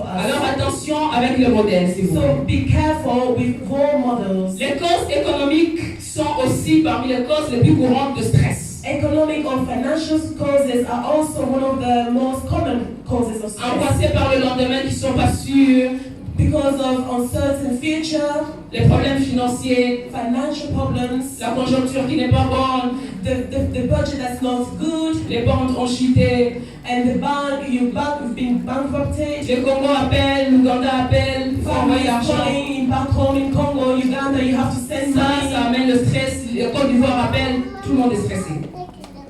Alors attention avec le modèle, s'il vous plaît. So be careful with role models. Les causes économiques sont aussi parmi les causes les plus courantes de stress. Economic or financial causes are also one of the most common causes of stress. Angoissés par le lendemain qui sont pas sûrs, Because of uncertain future, les problèmes financiers, financial problems, la conjoncture qui n'est pas bonne, the budget that's not good, les banques ont chuté, and the bank, you've been bankrupted. le Congo appelle, l'Ouganda appelle, il faut envoyer Family is l'argent. calling back home in Congo, Uganda, you have to send money. Ça amène le stress, le Côte d'Ivoire appelle, tout le monde est stressé.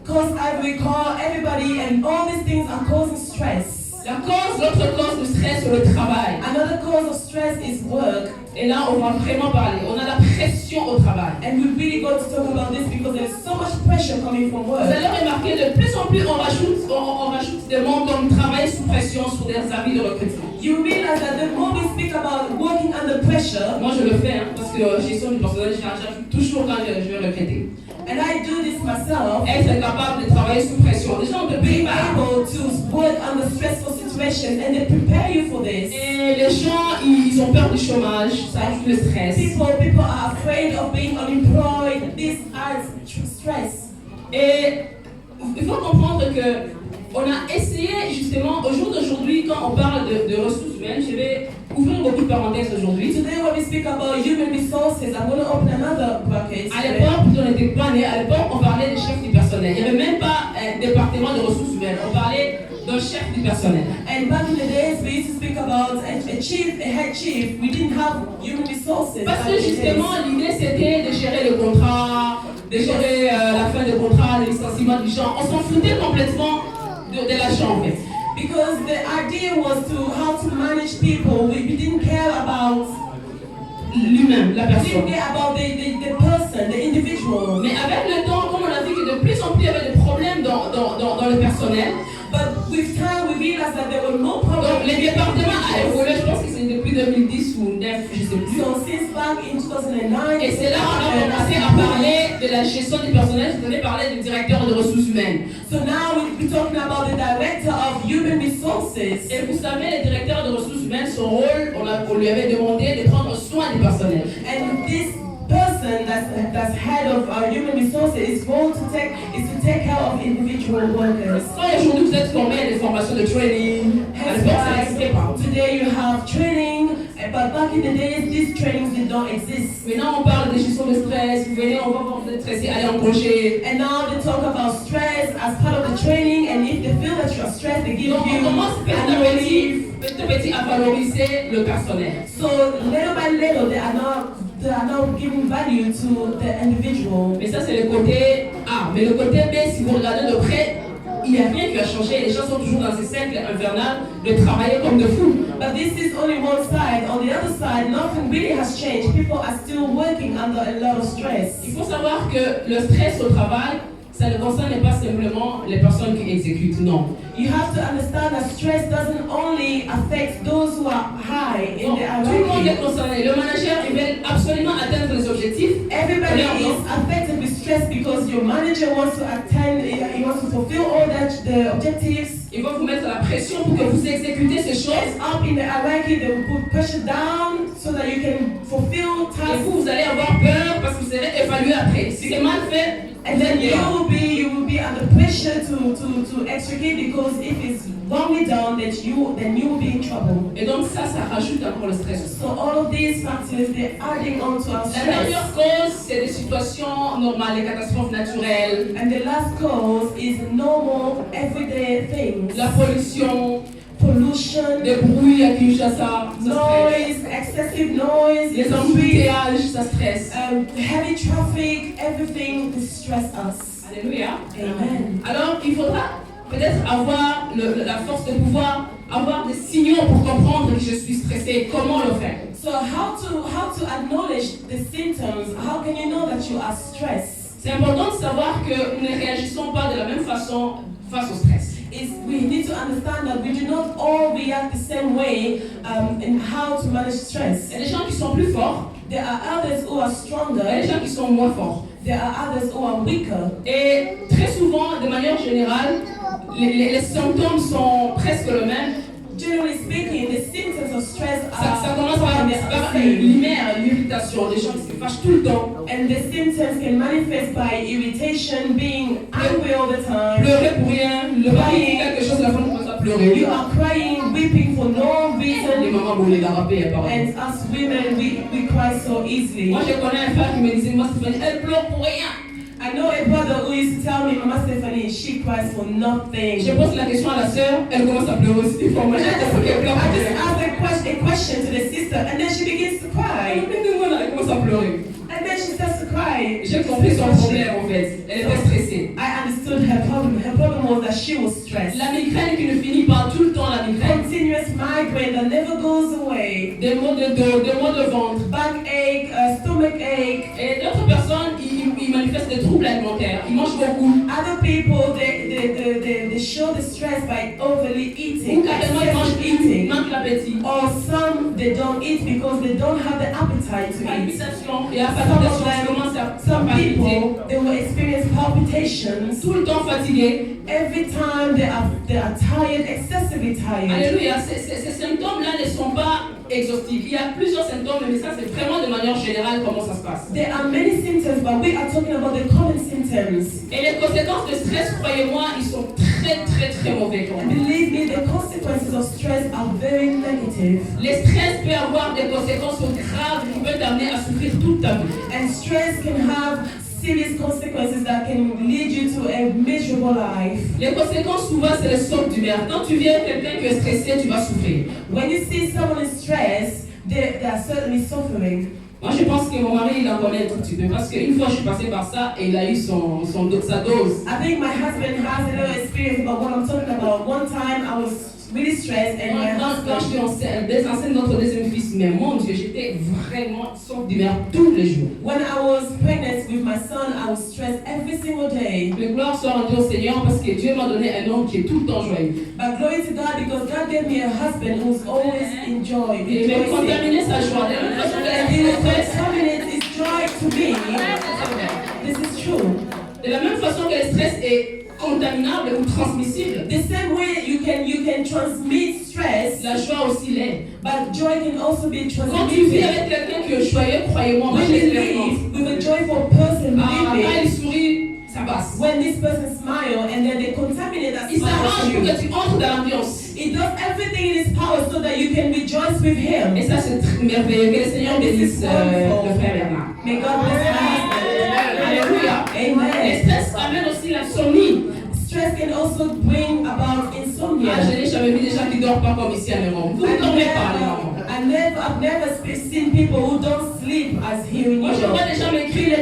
Cause Ivory call, everybody, and all these things are causing stress. L'autre cause de stress, c'est le travail. Another cause of stress is work. Et là, on va vraiment parler. On a la pression au travail. And we really got to talk about this because there's so much pressure coming from work. Vous allez remarquer, de plus en plus, on rajoute des mots comme travailler sous pression sur des avis de recrutement. You realize that the more we speak about working under pressure, Moi, je le fais, parce que gestion du personnel, j'ajoute toujours quand je vais recruter. and I do this myself, Être capable de travailler sous pression. Déjà, on te being prépare. able to work under stressful situations, and they prepare you for this. Et les gens, ils ont peur du chômage, ça ajoute le stress. People are afraid of being unemployed. This adds stress. Et il faut comprendre que on a essayé justement, au jour d'aujourd'hui, quand on parle de ressources humaines, je vais ouvrir beaucoup de parenthèses aujourd'hui. Today when we speak about human resources, I'm going to open another bracket. À l'époque, on n'était pas nés, à l'époque, on parlait des chefs du personnel. Il n'y avait même pas un département de ressources humaines, on parlait d'un chef du personnel. And back in the days, we used to speak about a head chief. We didn't have human resources. Parce que justement, l'idée c'était de gérer le contrat, de gérer la fin de contrat, le licenciement du genre. On s'en foutait complètement de l'argent en fait. Because the idea was how to manage people. We didn't care about L'humain, la we personne. didn't care about the person, the individual. Mais avec le temps, comme on a vu que de plus en plus il y avait des problèmes dans le personnel, But with time, we realized that there were no donc problems. les départements à évoluer, je pense que c'est depuis 2010 ou 9, je sais plus. So since back in 2009, Et c'est là qu'on a commencé à parler de la gestion du personnel. Je voulais parler du directeur de ressources humaines. So now we're talking about the director of human resources. Et vous savez, le directeur de ressources humaines, son rôle, on lui avait demandé de prendre soin du personnel. And this person that's head of human resources is to take care of individual workers. Quand aujourd'hui vous êtes formé à des formations de training, à l'époque ça n'existait pas. Today you have training, but back in the days these trainings did not exist. Maintenant on parle de gestion de stress, vous venez, on va voir vous êtes stressé, allez en congé. And now they talk about stress as part of the training, and if they feel that you are stressed, they give Donc on you commence annual leave. petit à petit à valoriser le personnel. So little by little they are now giving value to the individual. Mais ça c'est le côté A. Mais le côté B, si vous regardez de près, il n'y a rien qui a changé. Les gens sont toujours dans ces cercles infernales de travailler comme de fous. But this is only one side. On the other side, nothing really has changed. People are still working under a lot of stress. Il faut savoir que le stress au travail, ça ne concerne pas simplement les personnes qui exécutent, non. You have to understand that stress doesn't only affect those who are high in Donc, the tout le monde est hierarchy. concerné. Le manager, il veut absolument atteindre les objectifs. Everybody Alors, is affected with stress because your manager wants to he wants to fulfill all the objectives. Il va vous mettre la pression pour que vous exécutez ces choses. Up in the hierarchy, they will put pressure down so that you can fulfill Et tasks. vous allez avoir peur parce que vous serez évalué après. Si c'est mal fait, And then you will be under pressure to extricate, because if it's wrongly done, then you will be in trouble. et donc ça rajoute encore le stress. So all of these factors, they're adding on to our La stress. dernière cause, c'est des situations normales, les catastrophes naturelles, And the last cause is normal everyday things. la pollution, Pollution, le bruit à Kinshasa, ça stresse. noise, excessive noise, Les embouteillages, ça stresse. heavy traffic, everything distress us. Alléluia. Amen. Alors, il faudra peut-être avoir la force de pouvoir avoir des signaux pour comprendre que je suis stressé. Comment le faire? So how to acknowledge the symptoms? How can you know that you are stressed? C'est important de savoir que nous ne réagissons pas de la même façon face au stress. We need to understand that we do not all react the same way in how to manage stress. Il y a des gens qui sont plus forts, There are others who are il y a stronger. des gens qui sont moins forts. There are others who are weaker. Et très souvent, de manière générale, les symptômes sont presque les mêmes. Generally speaking, the of stress Ça commence are par common, they are the same. l'irritation, des gens qui se fâchent tout le temps. And the symptoms can manifest by irritation, being angry all the time. Pleurer pour rien, le mari dit quelque chose, la femme commence à pleurer. You are crying, weeping for no Les reason. mamans voulaient d'arraper, apparemment. And us women, we cry so easily. Moi, je connais un frère qui me disait, moi, Stéphanie, elle pleure pour rien. I know a brother who used to tell me, Mama Stephanie, she cries for nothing. Je pose la question à la sœur, elle commence à pleurer aussi. Des fois, moi, j'ai l'impression qu'elle pleure pour I just rien. asked a question to the sister, and then she begins to cry. Elle commence à pleurer. And then she starts to cry. J'ai compris son problème, en fait. Elle était stressée. I understood her problem. Her problem was that she was stressed. La migraine qui ne finit pas tout le temps, la migraine. Continuous migraine that never goes away. Des maux de dos, des maux de ventre. Backache, stomach ache. Et d'autres personnes, ils manifestent des troubles alimentaires. Ils mangent beaucoup. Other people, they show the stress by overly Ou eating, carrément, ils mangent, excessive ils eating. manquent l'appétit. Or some, they don't eat because they don't have the appetite to eat. Palpitation. Et à palpitation, tu commences à Some palpiter. people, they will experience palpitations. Tout le temps fatigué. Every time they are tired, excessively tired. Alléluia. Ces symptômes-là ne sont pas exhaustifs. Il y a plusieurs symptômes, mais ça, c'est vraiment de manière générale comment ça se passe. There are many symptoms, but we are talking about the common symptoms. Et les conséquences de stress, croyez-moi, ils sont très mauvais. Believe me, the consequences of stress are very negative. Le stress peut avoir des conséquences graves qui peuvent t'amener à souffrir toute ta vie. And stress can have serious consequences that can lead you to a miserable life. Les conséquences, souvent, c'est le somme d'humeur. Quand tu viens quelqu'un qui est stressé, tu vas souffrir. When you see someone in stress, they are certainly suffering. Moi, je pense que mon mari, il en connaît un tout petit peu. Parce qu'une fois, je suis passée par ça et il a eu sa dose. I think my husband has a little experience about what I'm talking about. One time I was really stressed and my Quand husband... j'étais enceinte de notre deuxième fils, mais mon Dieu, j'étais vraiment somme d'humeur tous les jours. When I was pregnant with my son, I was stressed every single day. Que gloire soit rendue au Seigneur parce que Dieu m'a donné un homme qui est tout le temps joyeux. But glory to God because God gave me a husband who's always in joy. Et il m'a contaminé sa joie. De la même façon que And le he will stress, contaminate his joy to me. This is true. de la même façon que le stress est contaminable ou transmissible, The same way you can transmit stress, la joie aussi l'est. but joy can also be Quand tu vis transmitted. avec quelqu'un qui est joyeux, croyez-moi, moi When j'ai you l'expérience. live with a joyful person, Quand believe il me, sourit, ça passe. when this person smiles and then they contaminate that Il smile s'arrange to pour you, que tu entres dans l'ambiance. he does everything in his power so that you can rejoice with him. Et ça, c'est merveilleux. Que le Seigneur bénisse le frère Bernard. May God bless my husband. Alléluia. Le Amen. stress amène aussi l'insomnie. Stress can also bring about insomnia. Ah, je n'ai jamais vu des gens qui ne dorment pas comme ici à Néron. Vous ne dormez pas, les mamans. I've never seen people who don't sleep as here in Moi, je vois Europe. des gens m'écrire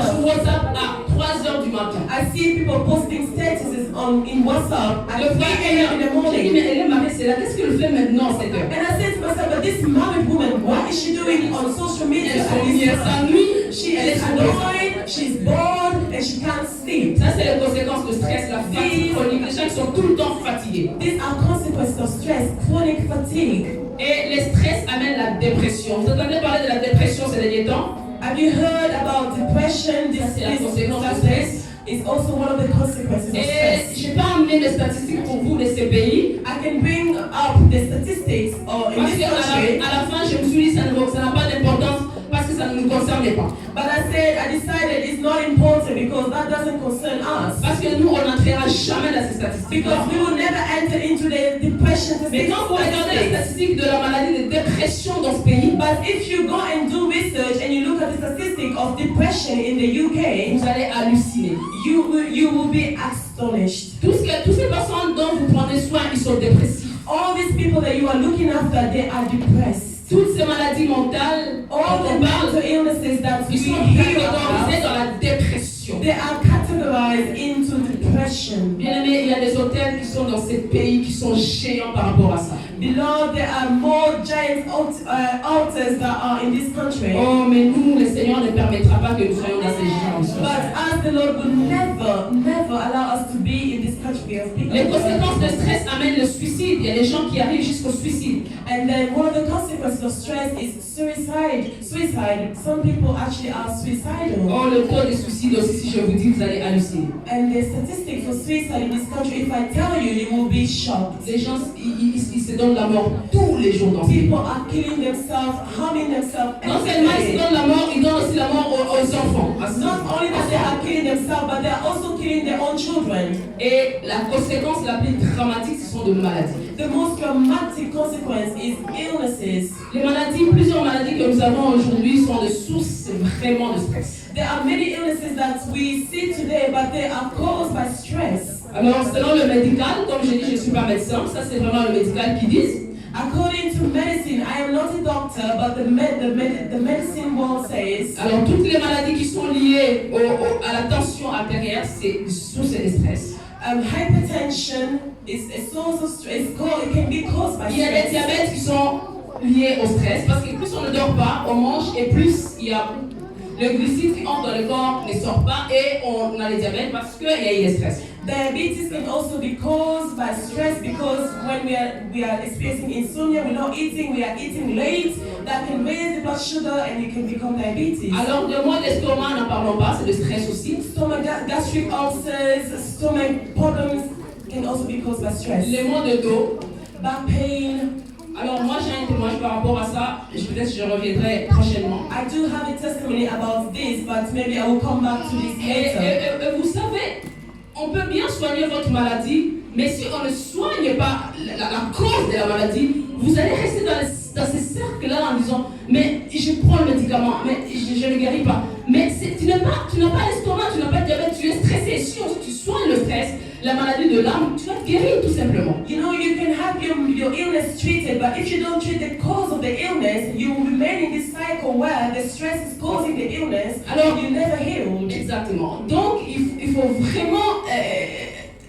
sur WhatsApp à 3h du matin. I see people posting statuses in WhatsApp at Le 3 frère a.m. in the j'ai dit, morning. mais elle est mariée, c'est là. Qu'est-ce qu'elle fait maintenant à cette heure? And I said to myself, but this married woman, what is she doing on social media Elle at this s'ennuie, elle time? s'ennuie. She Elle est is sur WhatsApp. annoyed, she's bored, and she can't sleep. Ça, c'est les conséquences du stress, la fatigue chronique. Les gens qui sont tout le temps fatigués. These are consequences of stress, chronic fatigue. Et le stress amène la dépression. Vous entendez parler de la dépression ces derniers temps? Have you heard about depression? Ça, c'est la conséquence du stress. Is also one of the consequences of Et stress. je n'ai pas amené les statistiques pour vous de ces pays. I can bring up the statistics in Parce this qu'à country, à la fin, je me suis dit, ça n'a pas d'importance parce que ça ne nous concerne pas. but I decided it's not important because that doesn't concern us. Parce que nous, on n'entrera jamais dans ces statistiques. Because we will never enter into the depression Mais quand vous regardez les statistiques de la maladie de dépression dans ce pays, But if you go and do research and you look at the statistic of depression in the UK, vous allez halluciner. you will be astonished. Toutes ces personnes dont vous prenez soin, ils sont dépressifs. All these people that you are looking after, they are depressed. Toutes ces maladies mentales, All the on parle, mental illnesses that we ils sont hear catégorisés about, dans la dépression. they are categorized into depression. Bien aimé, il y a des hôtels qui sont dans ces pays qui sont géants par rapport à ça. Below, there are more giant altars that are in this country. Oh, mais nous, le Seigneur ne permettra pas que nous soyons dans ces géants. But as the Lord will never allow us to be in this country of people. Les conséquences de stress amènent le suicide. Il y a des gens qui arrivent jusqu'au suicide. And then one of the consequences consequences of stress is suicide. Some people actually are suicidal. Oh, le taux de suicide aussi, si je vous dis, vous allez halluciner. And the statistics for suicide in this country, if I tell you, you will be shocked. Les gens, ils se donnent la mort tous les jours dans ce pays. People are killing themselves, harming themselves. Non seulement ils se donnent la mort, ils donnent aussi la mort aux enfants. Not only that they are killing themselves, but they are also killing their own children. Et la conséquence la plus dramatique, ce sont de maladies. The most dramatic consequence is illnesses. Les maladies, plusieurs maladies que nous avons aujourd'hui sont de sources vraiment de stress. There are many illnesses that we see today, but they are caused by stress. Alors, selon le médical, comme je dis, je ne suis pas médecin, ça c'est vraiment le médical qui dit. According to medicine, I am not a doctor, but the medicine world says. Alors, toutes les maladies qui sont liées à la tension artérielle, c'est source de stress. Hypertension is a source of stress. It can be caused by stress. Il y a des diabètes qui sont liés au stress, parce que plus on ne dort pas, on mange, et plus il y a le glucide qui entre dans le corps ne sort pas, et on a le diabète parce qu'il y a eu le stress. Diabetes can also be caused by stress because when we are experiencing insomnia, we're not eating, we are eating late. That can raise the blood sugar and you can become diabetes. Alors, de maux d'estomac, n'en parlons pas, c'est le stress aussi. Gastric ulcers, stomach problems can also be caused by stress. Les maux de dos, back pain. Alors, moi j'ai un témoignage par rapport à ça, peut-être que je reviendrai prochainement. I do have a testimony about this, but maybe I will come back to this later. Et vous savez, on peut bien soigner votre maladie, mais si on ne soigne pas la cause de la maladie, vous allez rester dans ces cercles-là en disant mais je prends le médicament, mais je ne guéris pas. Mais tu n'as pas l'estomac, tu n'as pas de diabète, tu es stressé. Si tu soignes le stress, la maladie de l'âme, tu vas te guérir tout simplement. You know, you can have your illness treated, but if you don't treat the cause of the illness, you will remain in this cycle where the stress is causing the illness, alors you never heal. Exactement. Donc, il faut vraiment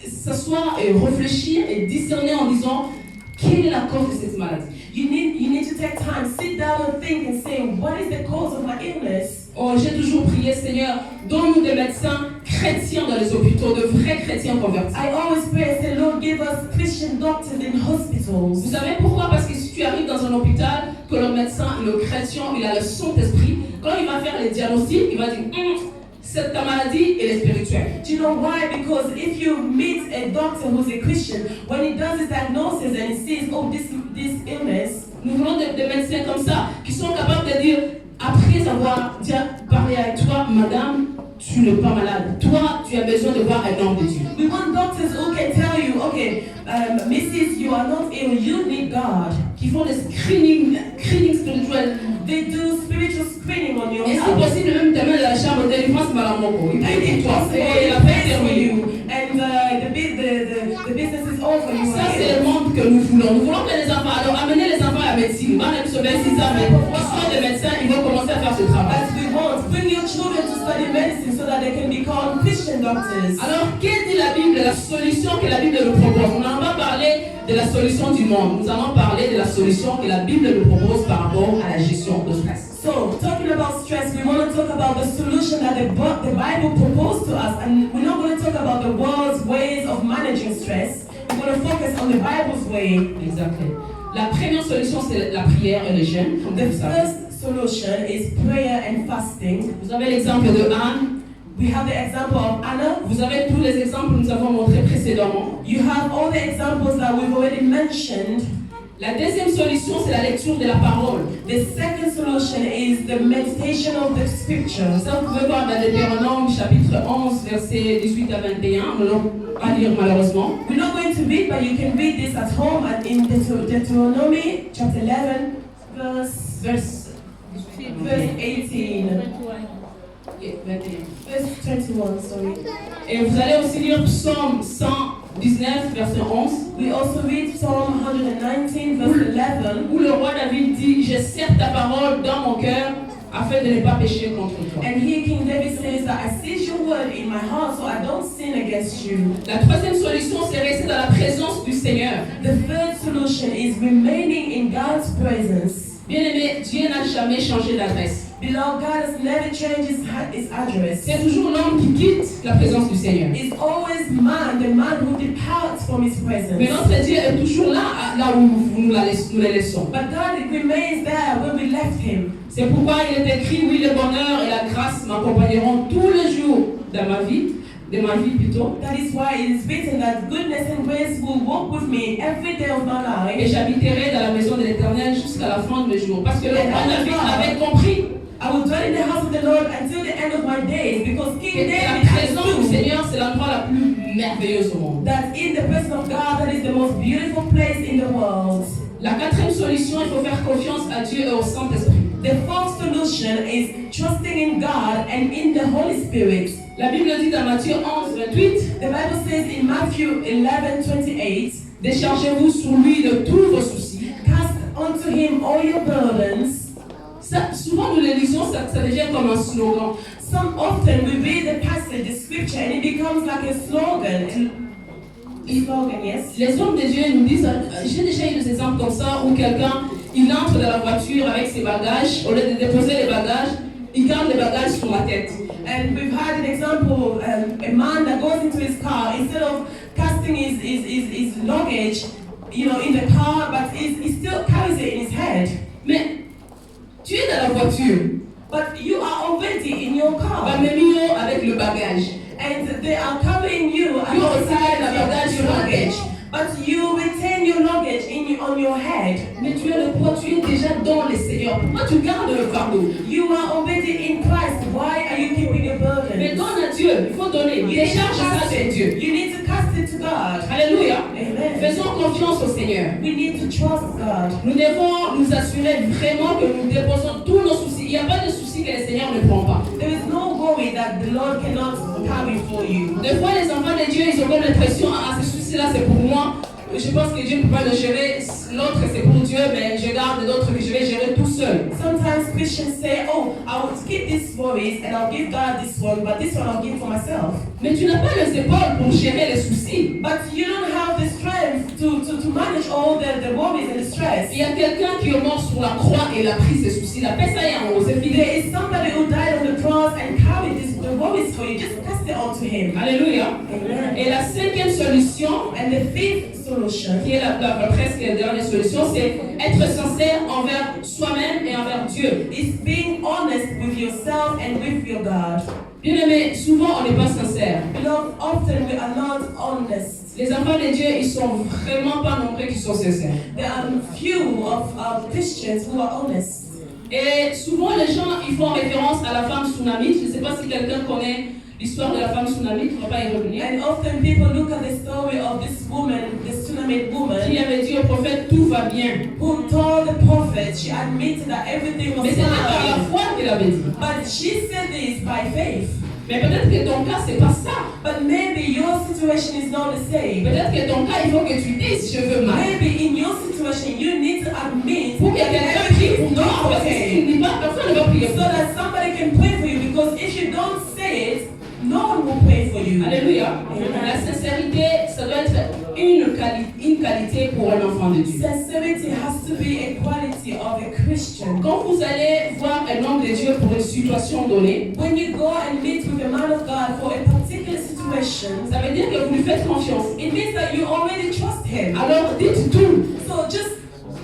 s'asseoir et réfléchir et discerner en disant quelle est la cause de cette maladie. You need to take time, sit down and think and say, what is the cause of my illness? Oh, j'ai toujours prié, Seigneur, donne-nous des médecins chrétiens dans les hôpitaux, de vrais chrétiens convertis. I always pray, say, Lord, give us Christian doctors in hospitals. Vous savez pourquoi? Parce que si tu arrives dans un hôpital, que le médecin, le chrétien, il a le Saint-Esprit, quand il va faire les diagnostics, il va dire, ta maladie, elle est spirituelle. Do you know why? Because if you meet a doctor who's a Christian, when he does his diagnosis and he sees, oh, this illness, nous voulons des médecins comme ça, qui sont capables de dire, après avoir parlé avec toi, madame, tu n'es pas malade. Toi, tu as besoin de voir un homme de Dieu. We want doctors who can tell you, okay, Mrs., you are not ill, you need God. Qui font des screening spirituels. They do spiritual screening on your Et health. si possible, même te mettre dans la chambre de défense, madame Moko. And if possible, Et la they paix pay for terminée. you. And the business is over. You Ça, are c'est healed. le monde que nous voulons. Nous voulons que les enfants, alors amenez les enfants à la médecine. Dans les 6 ans, mais ils sont des médecins, ils vont commencer à faire ce travail. As we want, bring your children to study medicine so that they can become Christian doctors. Alors, qu'est-ce dit la Bible de la solution que la Bible nous propose? On n'a pas parlé de la solution du monde. Nous allons parler de la solution que la Bible nous propose par rapport à la gestion de stress. So, talking about stress, we want to talk about the solution that the Bible proposed to us. And we're not going to talk about the world's ways of managing stress. We're going to focus on the Bible's way. Exactement. La première solution, c'est la prière et le jeûne. Comme The vous savez. first solution is prayer and fasting. Vous avez l'exemple de Anne. We have the example of Anna. Vous avez tous les exemples que nous avons montrés précédemment. You have all the examples that we've already mentioned. La deuxième solution, c'est la lecture de la parole. The second solution is the meditation of the scriptures. Ça, vous pouvez voir dans Deutéronome chapitre 11, versets 18 à 21. Nous n'allons pas lire malheureusement. We're not going to read, but you can read this at home and in Deuteronomy chapter 11, verse 18. Et 21. Verse 21, sorry. Et vous allez aussi lire Psaume 119, verset 11. We also read Psalm 119, verse 11. Où le roi David dit, je serre ta parole dans mon cœur afin de ne pas pécher contre toi. And here King David says that I see your word in my heart so I don't sin against you. La troisième solution, c'est rester dans la présence du Seigneur. The third solution is remaining in God's presence. Bien aimé, Dieu n'a jamais changé d'adresse. Beloved, God has never changed his address. C'est toujours l'homme qui quitte la présence du Seigneur. It's always man, the man who departs from his presence. Mais notre Dieu est toujours là où nous les laissons. But God remains there when we left him. C'est pourquoi il est écrit, oui, le bonheur et la grâce m'accompagneront tous les jours de ma vie plutôt. That is why it is written that goodness and grace will walk with me every day of my life. Et j'habiterai dans la maison de l'Éternel jusqu'à la fin de mes jours. Parce que le roi David avait compris I will dwell in the house of the Lord until the end of my days, because King que la David présence du understood Seigneur, c'est l'endroit la plus merveilleuse au monde. that in the presence of God, that is the most beautiful place in the world. La quatrième solution, il faut faire confiance à Dieu et au Saint-Esprit. The fourth solution is trusting in God and in the Holy Spirit. La Bible dit dans Matthieu 11, 28, The Bible says in Matthew 11:28, déchargez-vous sur lui de tous vos soucis. cast unto him all your burdens. Ça, souvent nous les lisons, ça devient comme un slogan. Often we read the passage, the scripture, and it becomes like a slogan. Yes. Les hommes de Dieu nous disent, j'ai déjà eu des exemples comme ça où quelqu'un, il entre dans la voiture avec ses bagages, au lieu de déposer les bagages, il garde les bagages sur la tête. And we've had an example, a man that goes into his car, instead of casting his luggage, in the car, but he still carries it in his head. Mais tu es dans la voiture, But you are already in your car. avec le bagage. And they are carrying you alongside the alongside your luggage. luggage. But you retain your luggage on your head. Mais tu es le poids, tu es déjà dans le Seigneur. Pourquoi tu gardes le fardeau? You are already in Christ. Why are you keeping your burden? Mais donne à Dieu, il faut donner. You need Décharge to ça cast sur it. Dieu. You need to cast it to God. Alléluia. Amen. Faisons confiance au Seigneur. We need to trust God. Nous devons nous assurer vraiment que nous déposons tous nos soucis. Il n'y a pas de soucis que le Seigneur ne prend pas. There is no worry that the Lord cannot carry for you. Des fois, les enfants de Dieu, ils ont comme l'impression, ah, ce souci-là, c'est pour moi. Je pense que Dieu ne peut pas le gérer. L'autre, c'est pour Dieu, mais je garde d'autres que je vais gérer tout seul. Sometimes Christians say, oh, I will keep these worries and I'll give God this one, but this one I'll give for myself. Mais tu n'as pas les épaules pour gérer les soucis. But you don't have the strength to manage all the worries and the stress. Il y a quelqu'un qui est mort sur la croix et il a pris ses soucis. Il a fait ça et en haut. C'est fini. There is somebody who died on the cross and carried the worries for you. Just cast it onto him. Alléluia. Amen. Et la cinquième solution, And the fifth solution, qui est presque la dernière solution, c'est être sincère envers soi-même et envers Dieu. is being honest with yourself and with your God. Bien aimé, souvent on n'est pas sincère. Beloved, often we are not honest. Les enfants de Dieu, ils sont vraiment pas nombreux qui sont sincères. There are few of Christians who are honest. Et souvent les gens, ils font référence à la femme tsunamite. Je ne sais pas si quelqu'un connaît l'histoire de la femme tsunamite, on ne va pas y revenir. And often people look at the story of this woman, the Tsunamite Qui woman, avait dit au prophète, tout va bien. who told the prophet, she admitted that everything was Mais c'était par la fine. foi qu'elle avait dit. But she said this by faith. Mais peut-être que ton cas, c'est pas ça. But maybe your situation is not the same. Peut-être que ton cas, il faut que tu dises, je veux mal. Maybe in your situation you need to admit Pour que that quelqu'un prie everything pour is toi, not parce que si tu okay. ne dis pas, personne ne va prier So pour toi. that somebody can pray for you, because if you don't say it, no one will pray for you. Alléluia. La sincérité, ça doit être une qualité pour un enfant de Dieu. Sincerity has to be a quality of a Christian. Quand vous allez voir un homme de Dieu pour une situation donnée, When you go and meet with a man of God for a particular situation, ça veut dire que vous lui faites confiance. it means that you already trust him. Alors dites tout. So just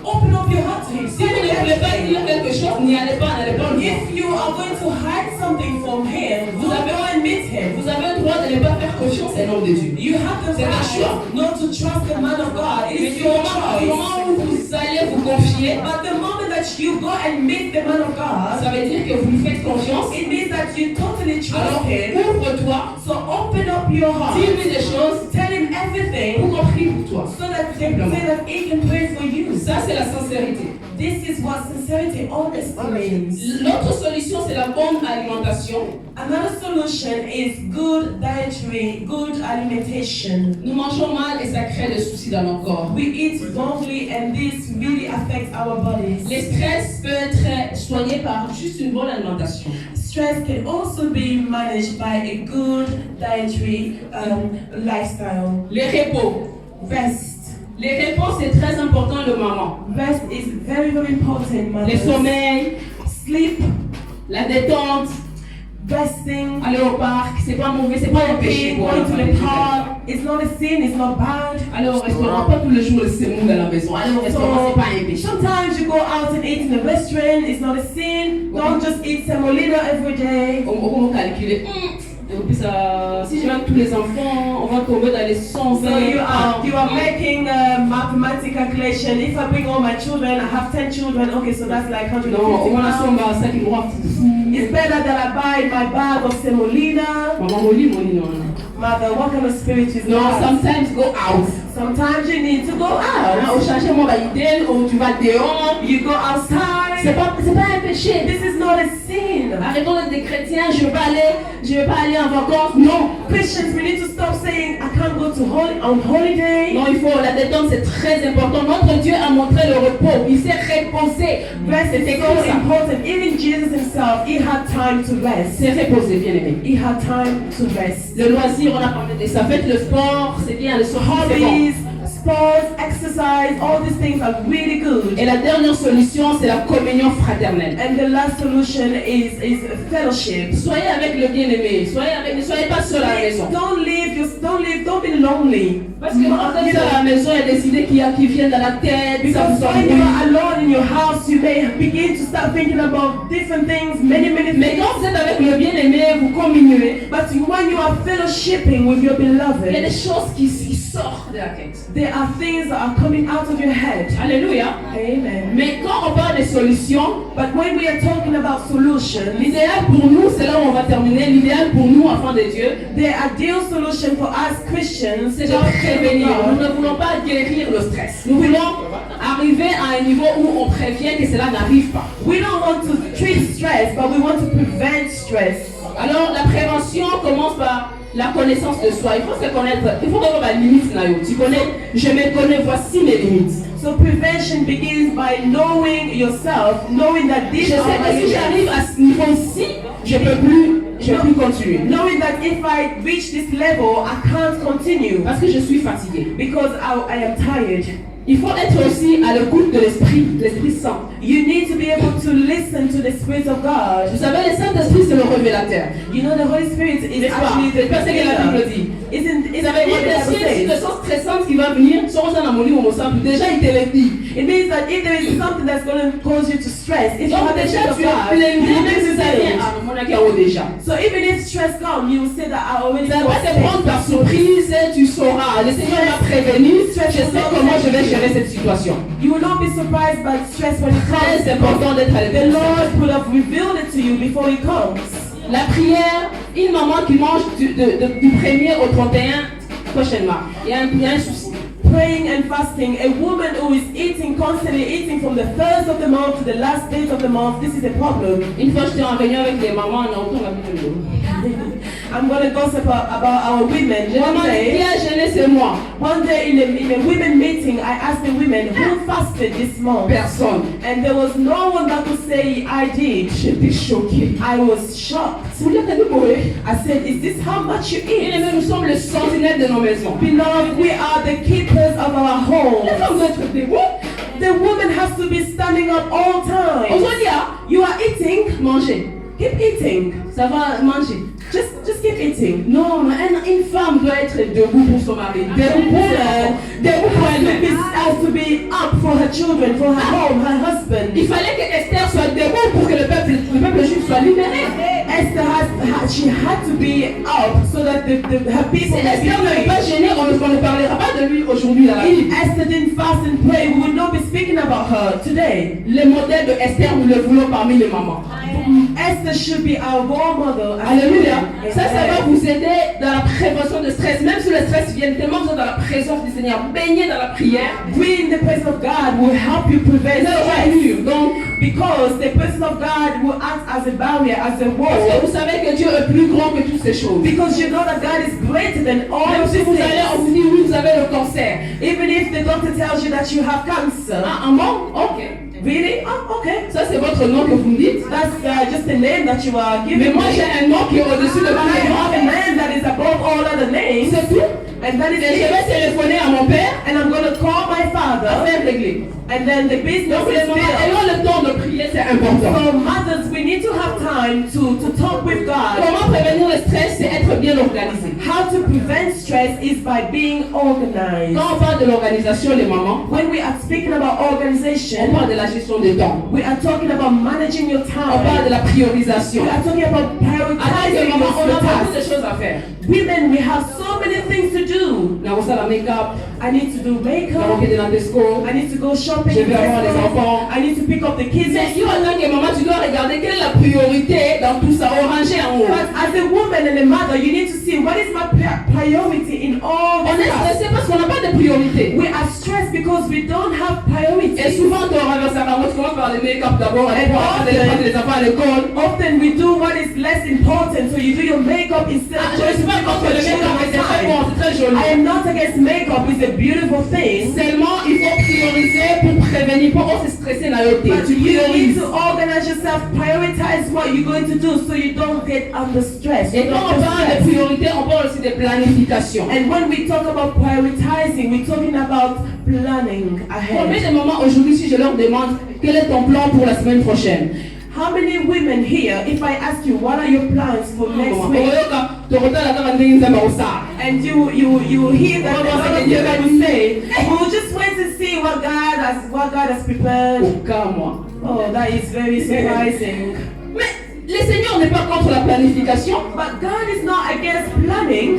open up your heart to him. Si vous ne voulez pas dire quelque chose, n'allez pas le voir. If you are going to hide something from him, Vous avez- go and meet him. Vous avez le droit de ne pas faire confiance à un homme de Dieu. You have the C'est un choix. right not to trust the man of God. It Mais is du your moment choice. où vous allez vous confier, But the moment that you go and meet the man of God, ça veut dire que vous lui faites confiance. it means that you totally Alors trust him. ouvre-toi, So open up your heart. dis-lui des choses Tell him everything pour qu'on prie pour toi. so that he can pray for you. Ça, c'est la sincérité. This is what sincerity honesty means. L'autre solution, c'est la bonne alimentation. Another solution is good dietary, good alimentation. Nous mangeons mal et ça crée des soucis dans notre corps. We eat wrongly and this really affects our bodies. Le stress peut être soigné par juste une bonne alimentation. Stress can also be managed by a good dietary lifestyle. Les repos. Rest. Les repos, c'est très important le moment. Rest is very, very important, Le mothers. sommeil, Sleep, La détente, resting, aller au parc, c'est pas mauvais, c'est pas un péché pour going to aller the park. It's not a sin, it's not bad. aller au restaurant, pas tous les jours le sémoule à la maison. Aller au restaurant, c'est pas un péché. Sometimes you go out and eat in a restaurant, it's not a sin. Don't just eat semolina every day. On va calculer. Et puis ça, si je mets tous les enfants, on va tomber dans les 120. So you are making a mathematical calculation. If I bring all my children, I have 10 children. Okay, so that's like 150 Non, au moins la somme pounds. va 5 mois. It's better that I buy my bag of semolina. Maman, mon lit, non. Mother, what kind of spirit is Non, that? sometimes go out. Sometimes you need to go Ah, out. au changement va idée, ou tu vas dehors. You go outside. C'est pas un péché. This is not a sin. Arrêtons d'être des chrétiens, je vais pas aller en vacances. Non. Christians, we need to stop saying I can't go to on holiday. Non, la détente, c'est très important. Notre Dieu a montré le repos. Il s'est reposé. Rest is C'était so comme ça. important. Even Jesus himself, he had time to rest. C'est reposé, bien aimé. He had time to rest. Le loisir, on a parlé de ça. Faites le sport, c'est bien. Le sport, c'est bon. Hobbies, sports, exercise, all these things are really good. Et la dernière solution, c'est la communion fraternelle. And the last solution is fellowship. Soyez avec le bien-aimé. Ne soyez pas seul à la maison. Don't be lonely. Parce que quand vous êtes seul à la maison, il y a des idées qui viennent dans la tête. Ça Because vous when you embrouille. are alone in your house, you may begin to start thinking about different things, many Mais things. quand vous êtes avec le bien-aimé, vous communiez. But when you are fellowshipping with your Il y a beloved, des choses qui sortent de la tête. there are things that are coming out of your head. Alléluia. Amen. Mais quand on parle de solutions, But when we are talking about solutions, l'idéal pour nous, c'est là où on va terminer. L'idéal pour nous, enfants de Dieu, the ideal solution for us Christians c'est is de prévenir. Nous ne voulons pas guérir le stress. Nous voulons arriver à un niveau où on prévient que cela n'arrive pas. We don't want to treat stress, but we want to prevent stress. Alors, la prévention commence par la connaissance de soi. Il faut se connaître. Il faut avoir la limite. Tu connais, je me connais, voici mes limites. So prevention begins by knowing yourself, knowing that Je these sais are my que si limits. j'arrive à ce niveau-ci, je ne peux plus continuer. Knowing that if I reach this level, I can't continue Parce que je suis fatiguée. because I am tired. Il faut être aussi à l'écoute de l'Esprit Saint. You need to be able to listen to the Spirit of God. Vous savez, le Saint-Esprit, c'est le révélateur. You know, the Holy Spirit is N'est-ce pas? actually the C'est ce que la Bible dit. Isn't Vous savez, what il y a the Bible des says? situations stressantes qui vont venir. Sur un amoni ou simple, déjà il te le dit. It means that if there is something that's going to cause you to stress, if you Donc have the déjà Spirit of tu es God, plein you même will si be ça vient. filled. Ah, mon accord déjà. So even if stress comes, you will say that I already Ça know va te prendre par surprise et tu sauras. Le Seigneur m'a prévenu. Je sais comment je vais gérer cette situation. You will not be surprised by stress when it comes. Très important d'être à The l'écoute. Lord would have revealed it to you before it comes. La prière, une maman qui mange du 1er au 31 prochainement. Il y a un souci. Praying and fasting, a woman who is constantly eating from the first of the month to the last date of the month, this is a problem. Une fois j'étais en réunion avec des mamans, on a autour la vidéo. I'm going to gossip about our women. J'ai demandé qui a gêné, c'est moi. One day in a women meeting, I asked the women who fasted this month. Personne. And there was no one that could say I did. J'étais choquée. I was shocked. Vous voulez que nous I said, is this how much you Et eat? nous sommes le sentinelle de nos maisons. Beloved, we are the keepers of our La homes. femme doit être debout. The woman has to be standing up all time. Aujourd'hui, You are eating, manger. keep eating. Ça va manger. Just keep eating. Non, une femme doit être debout pour son mari. Debout pour elle-même. Has to be up for her children, for her home, her husband. Il fallait que Esther soit debout pour que le peuple juif soit libéré. Esther she had to be up so that her Si people Esther may n'est be pas free. gênée, on ne parlera pas de lui aujourd'hui dans la Bible. If Esther didn't fast and pray, we would not be speaking about her today. Le modèle de Esther, nous le voulons parmi les mamans. Esther should be our role model. Alléluia. Ça Amen. va vous aider dans la prévention de stress. Même si le stress vient tellement, vous êtes dans la présence du Seigneur. Baignez dans la prière. Being in the presence of God will help you prevent Et ça va stress. venir. Donc, Because the presence of God will act as a barrier, as a parce que wall. vous savez que Dieu est plus grand que toutes ces choses. Because you know that God is greater than all Même of si these vous allez, on things. vous dit oui, vous avez le cancer. Even if the doctor tells you that you have cancer, Ah, un bon? Ok. Really? Oh, okay. Ça, c'est votre nom que vous me dites. That's just a name that you are Mais giving moi, me. j'ai un nom qui est au-dessus de But I mon have a nom. name that is above all other names. C'est tout. And that is Et je it. vais téléphoner à mon père. And I'm going to call my father. Affaire réglée. And then the business Donc, les is mamans, built. ayons le temps de prier, c'est important. So mothers, we need to have time to talk with God. Comment prévenir le stress, c'est être bien organisé. How to prevent stress is by being organized. Quand on parle de l'organisation, les mamans, When we are speaking about on organization, parle de la gestion des temps. we are talking about managing your On parle de time. la priorisation. We are talking about En tant que prioritizing maman, on a your beaucoup de tasks. choses à faire. Women, we have so many things to do. Nous avons ça, la make-up, I need to do nous avons makeup. fait de l'andesco. I need to go shopping. Je vais avoir les enfants. I need to pick up the kids. Mais si en tant que maman, tu dois regarder quelle est la priorité dans tout ça, orangé en haut. But as a woman and a mother, you need to see what is my priority in all On this est stuff. stressé parce qu'on n'a pas de priorité. We are stressed because we don't have Et priorities. souvent, tu renverses la maman, tu commences par les make-up d'abord, et puis après, tu prends les enfants à l'école. Often we do what is less important, so you do your makeup instead Ah, of je ne suis pas contre le make-up, mais c'est très bon, c'est très joli. I am not against makeup, it's a beautiful thing. Seulement, il faut prioriser pour prévenir, pour on se stresser dans le thé. But Tu you need priorises. to organize yourself, prioritize what you're going to do so you don't get under stress. Et quand on parle de priorité, on parle aussi de planification. And when we talk about prioritizing, we're talking about planning Combien ahead. de mamans aujourd'hui, si je leur demande quel est ton plan pour la semaine prochaine? How many women here, if I ask you what are your plans for next week, and you hear that the other people will say, we'll just wait and see what God has prepared. Aucun moi. Oh, that is very surprising. Mais le Seigneur n'est pas contre la planification. But God is not against planning.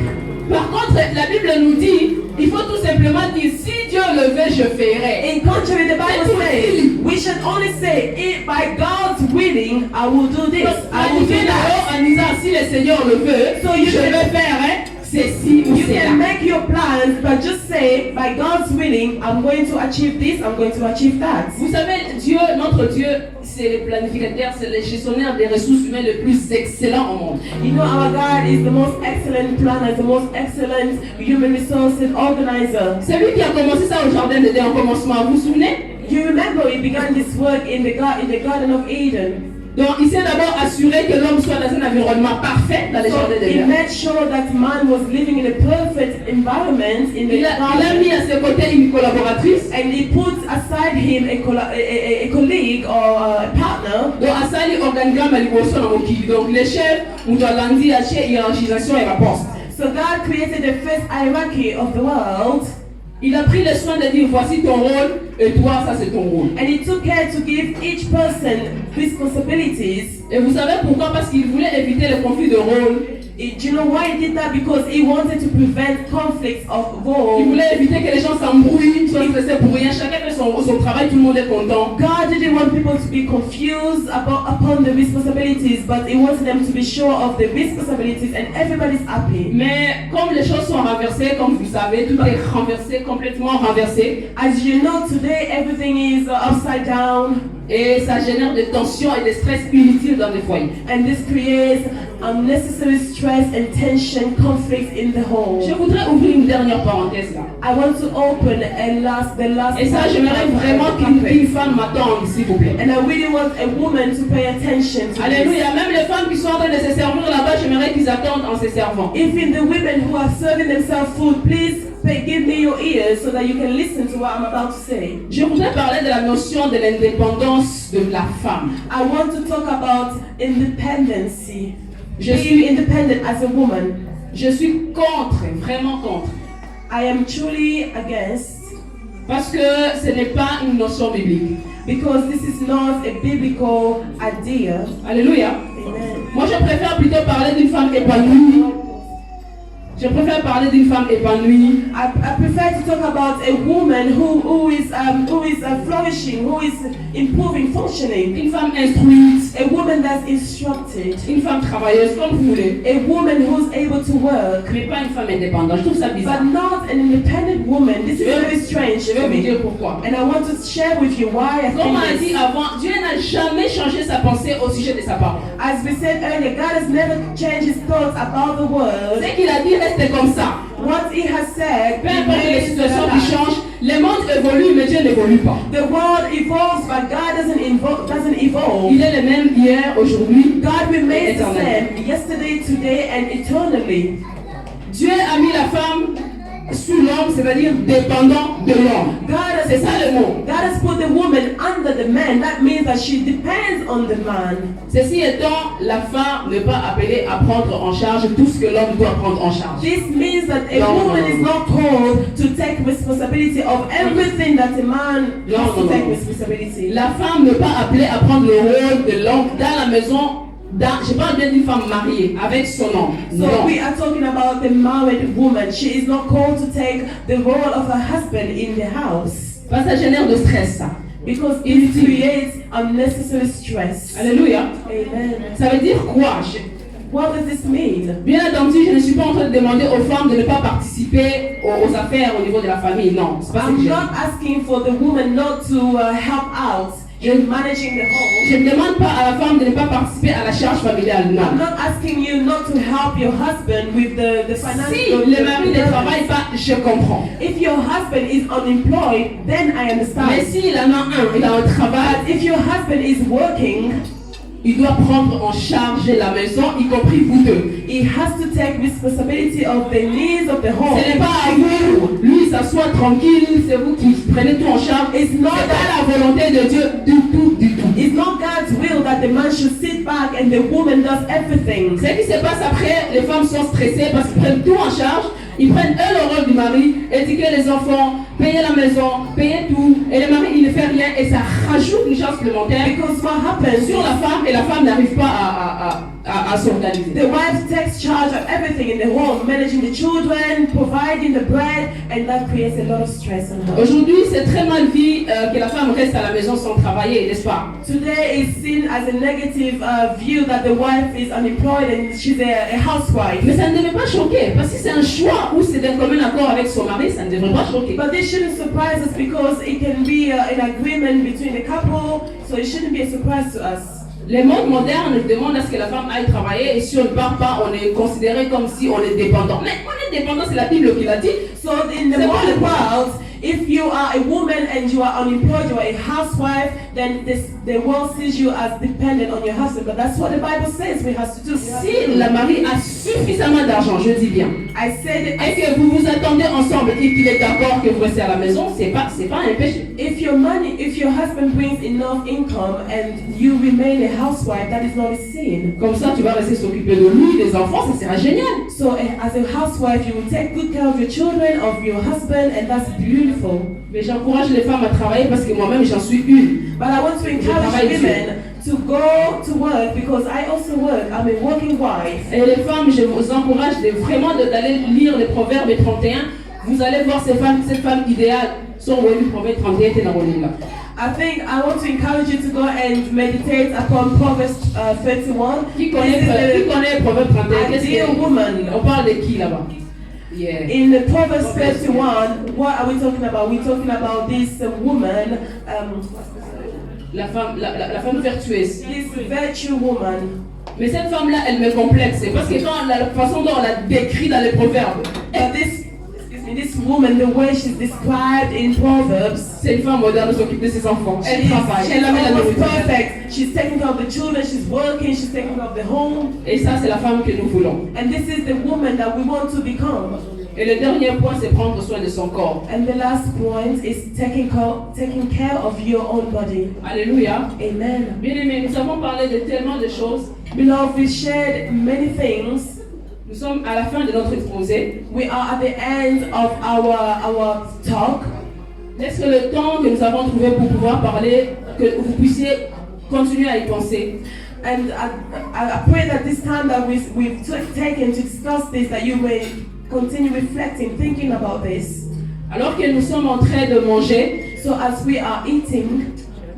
Par contre, la Bible nous dit, il faut tout simplement dire, si Dieu le veut, je ferai. In contrary, the Bible says we should only say, if by God's willing, I will do this. I will do Planifier that. d'abord en disant, si le Seigneur le veut, So you je can- vais faire ceci ou You cela. can make your plans, but just say, by God's willing, I'm going to achieve this, I'm going to achieve that. Vous savez, Dieu, notre Dieu, c'est le planificateur, c'est le gestionnaire des ressources humaines le plus excellent au monde. You know, our God is the most excellent planner, the most excellent human resources organizer. C'est lui qui a commencé ça au jardin d'Éden en commencement, vous vous souvenez? You remember he began this work in the Garden of Eden. Donc il s'est d'abord assuré que l'homme soit dans un environnement parfait dans les So jardins he d'Éden. made sure that man was living in a perfect environment in the Il a garden. mis à ses côtés une collaboratrice. And he put aside him a colleague or a partner. Donc asali organigramme aliboso na mokili. Donc les chefs mutu alandi ache hiérarchisation et rapport. So God created the first hierarchy of the world. Il a pris le soin de dire voici ton rôle et toi ça c'est ton rôle. And he took care to give each person responsibilities. Et vous savez pourquoi? Parce qu'il voulait éviter le conflit de rôle. Do you know why he did that? Because he wanted to prevent conflicts of Il role. voulait éviter que les gens s'embrouillent, soient stressés pour rien. Chacun fait son travail, tout le monde est content. God didn't want people to be confused upon the responsibilities, but he wanted them to be sure of the responsibilities and everybody's happy. Mais comme les choses sont renversées, comme vous savez, tout est renversé, complètement renversé. As you know, today everything is upside down, Et ça génère des tensions et des stress inutiles dans les foyers. and this creates unnecessary stress and tension, conflict in the Je home. voudrais ouvrir une dernière parenthèse là. I want to open the last Et ça, j'aimerais vraiment qu'une femme m'attende, s'il vous plaît. and I really want a woman to pay attention to this. Alléluia. Même les femmes qui sont en train de se servir là-bas, j'aimerais qu'ils attendent en se servant. Even the women who are serving themselves food, please give me your ears so that you can listen to what I'm about to say. Je voudrais parler de la notion de l'indépendance de la femme. I want to talk about independency. Je Being suis, independent as a woman. je suis contre, vraiment contre. I am truly against Parce que ce n'est pas une notion biblique. because this is not a biblical idea. Alléluia. Amen. Moi, je préfère plutôt parler d'une femme épanouie. Je préfère parler d'une femme épanouie. I prefer to talk about a woman who is flourishing, who is improving, functioning. Une femme instruite. A woman that's instructed. Une femme travailleuse, comme vous voulez. A woman who's able to work. Mais pas une femme indépendante. Je trouve ça bizarre. But not an independent woman. This is very strange Je vais to vous me. dire pourquoi. And I want to share with you why I Comme on a think dit this. avant, Dieu n'a jamais changé sa pensée au sujet de sa parole. As we said earlier, God has never changed his thoughts about the word. Ce qu'il a dit reste comme ça. What he has said, Peu importe les remains situations alive. qui changent, le monde évolue, mais Dieu n'évolue pas. The world evolves, but God evolve. Il est le même hier, aujourd'hui. God remains the Éternel. same yesterday, today, and eternally. Dieu a mis la femme sous l'homme, c'est-à-dire dépendant de l'homme. C'est ça le mot. God has put the woman under the man. That means that she depends on the man. Ceci étant, la femme n'est pas appelée à prendre en charge tout ce que l'homme doit prendre en charge. This means that a No, woman no, is no. not called to take responsibility of everything that a man No, has no, to take no. responsibility. La femme n'est pas appelée à prendre le rôle de l'homme dans la maison. Je parle bien d'une femme mariée avec son homme. So Non. we are talking about the married woman. She is not called to take the role of her husband in the house Parce que ça génère de stress, ça. because it creates unnecessary stress. Alléluia. Amen. Ça veut dire quoi? What does this mean? Bien entendu, je ne suis pas en train de demander aux femmes de ne pas participer aux affaires au niveau de la famille. Non, c'est pas ce que I'm j'ai not asking for the woman not to help out in managing the home. Je ne demande pas à la femme de ne pas participer à la charge familiale. I'm Non. not asking you not to help your husband with the financial. Si le mari ne travaille pas, je comprends. If your husband is unemployed, then I Mais understand. s'il en a un, il a un travail, But if your husband is working, il doit prendre en charge la maison, y compris vous deux. he has to take responsibility of the needs of the home. Ce n'est pas à vous. Lui, il s'assoit tranquille, c'est vous qui prenez tout en charge. It's C'est not pas that. la volonté de Dieu du tout, du tout. It's not God's will that the man should sit back and the woman does everything. Ce qui se passe après, les femmes sont stressées parce qu'ils prennent tout en charge. Ils prennent eux le rôle du mari, éduquer les enfants, payer la maison, payer tout. Et le mari, il ne fait rien et ça rajoute une charge supplémentaire Because what happens? sur la femme et la femme n'arrive pas à s'organiser. The wife takes charge of everything in the home, managing the children, providing the bread, and that creates a lot of stress on her. Aujourd'hui, c'est très mal vu que la femme reste à la maison sans travailler, n'est-ce pas? Today is seen as a negative view that the wife is unemployed and she's a housewife. Mais ça ne devait pas choquer, parce que c'est un choix ou c'est d'un commun accord avec son mari, ça ne devrait pas choquer. But this shouldn't surprise us because it can be an agreement between the couple, so it shouldn't be a surprise to us. Les mondes modernes demandent à ce que la femme aille travailler et si on ne part pas, on est considéré comme si on est dépendant. Mais on est dépendant, c'est la Bible qui l'a dit. So in the C'est pas modern le world, if you are a woman and you are unemployed, you are a housewife, then the world sees you as dependent on your husband. But that's what the Bible says we have to do. Si la mariée a suffisamment d'argent, je dis bien, I said et que vous vous attendez ensemble et qu'il est d'accord que vous restez à la maison, c'est pas un péché. if your husband brings enough income and you remain a housewife, that is not a sin. Comme ça, tu vas rester s'occuper de lui, des enfants, ça sera génial. So as a housewife, you will take good care of your children, of your husband, and that's beautiful. Mais j'encourage les femmes à travailler parce que moi-même j'en suis une. But I want to encourage women to go to work because I also work. I'm a working wife. Et les femmes, je vous encourage vraiment d'aller lire les Proverbes 31. Vous allez voir cette femme idéale. Son rôle, Proverbe 31, t'es dans le là. I want to encourage you to go and meditate upon Proverbs 31. Qui connaît Proverbe 31? Ideal woman. On parle de qui là-bas? Yeah. In the Proverbs 31, what are we talking about? We're talking about this woman, La femme vertueuse. this virtue woman. Mais cette femme-là, elle me complexe. C'est parce que quand la façon dont on la décrit dans les Proverbes, But this woman, the way she's described in Proverbs, c'est une femme moderne, elle s'occupe de ses enfants. Elle travaille. she's Elle amène la almost nourriture. perfect. She's taking care of the children, she's working, she's taking care of the home. Et ça, c'est la femme que nous voulons. And this is the woman that we want to become. Et le dernier point, c'est prendre soin de son corps. And the last point is taking care of your own body. Alléluia. Amen. Bien aimé, nous avons parlé de tellement de choses. Beloved, we shared many things. Nous sommes à la fin de notre exposé. We are at the end of our talk. Est-ce que le temps que nous avons trouvé pour pouvoir parler, que vous puissiez continuer à y penser? And I pray that this time that we've taken to discuss this, that you may continue reflecting, thinking about this. Alors que nous sommes en train de manger, So as we are eating,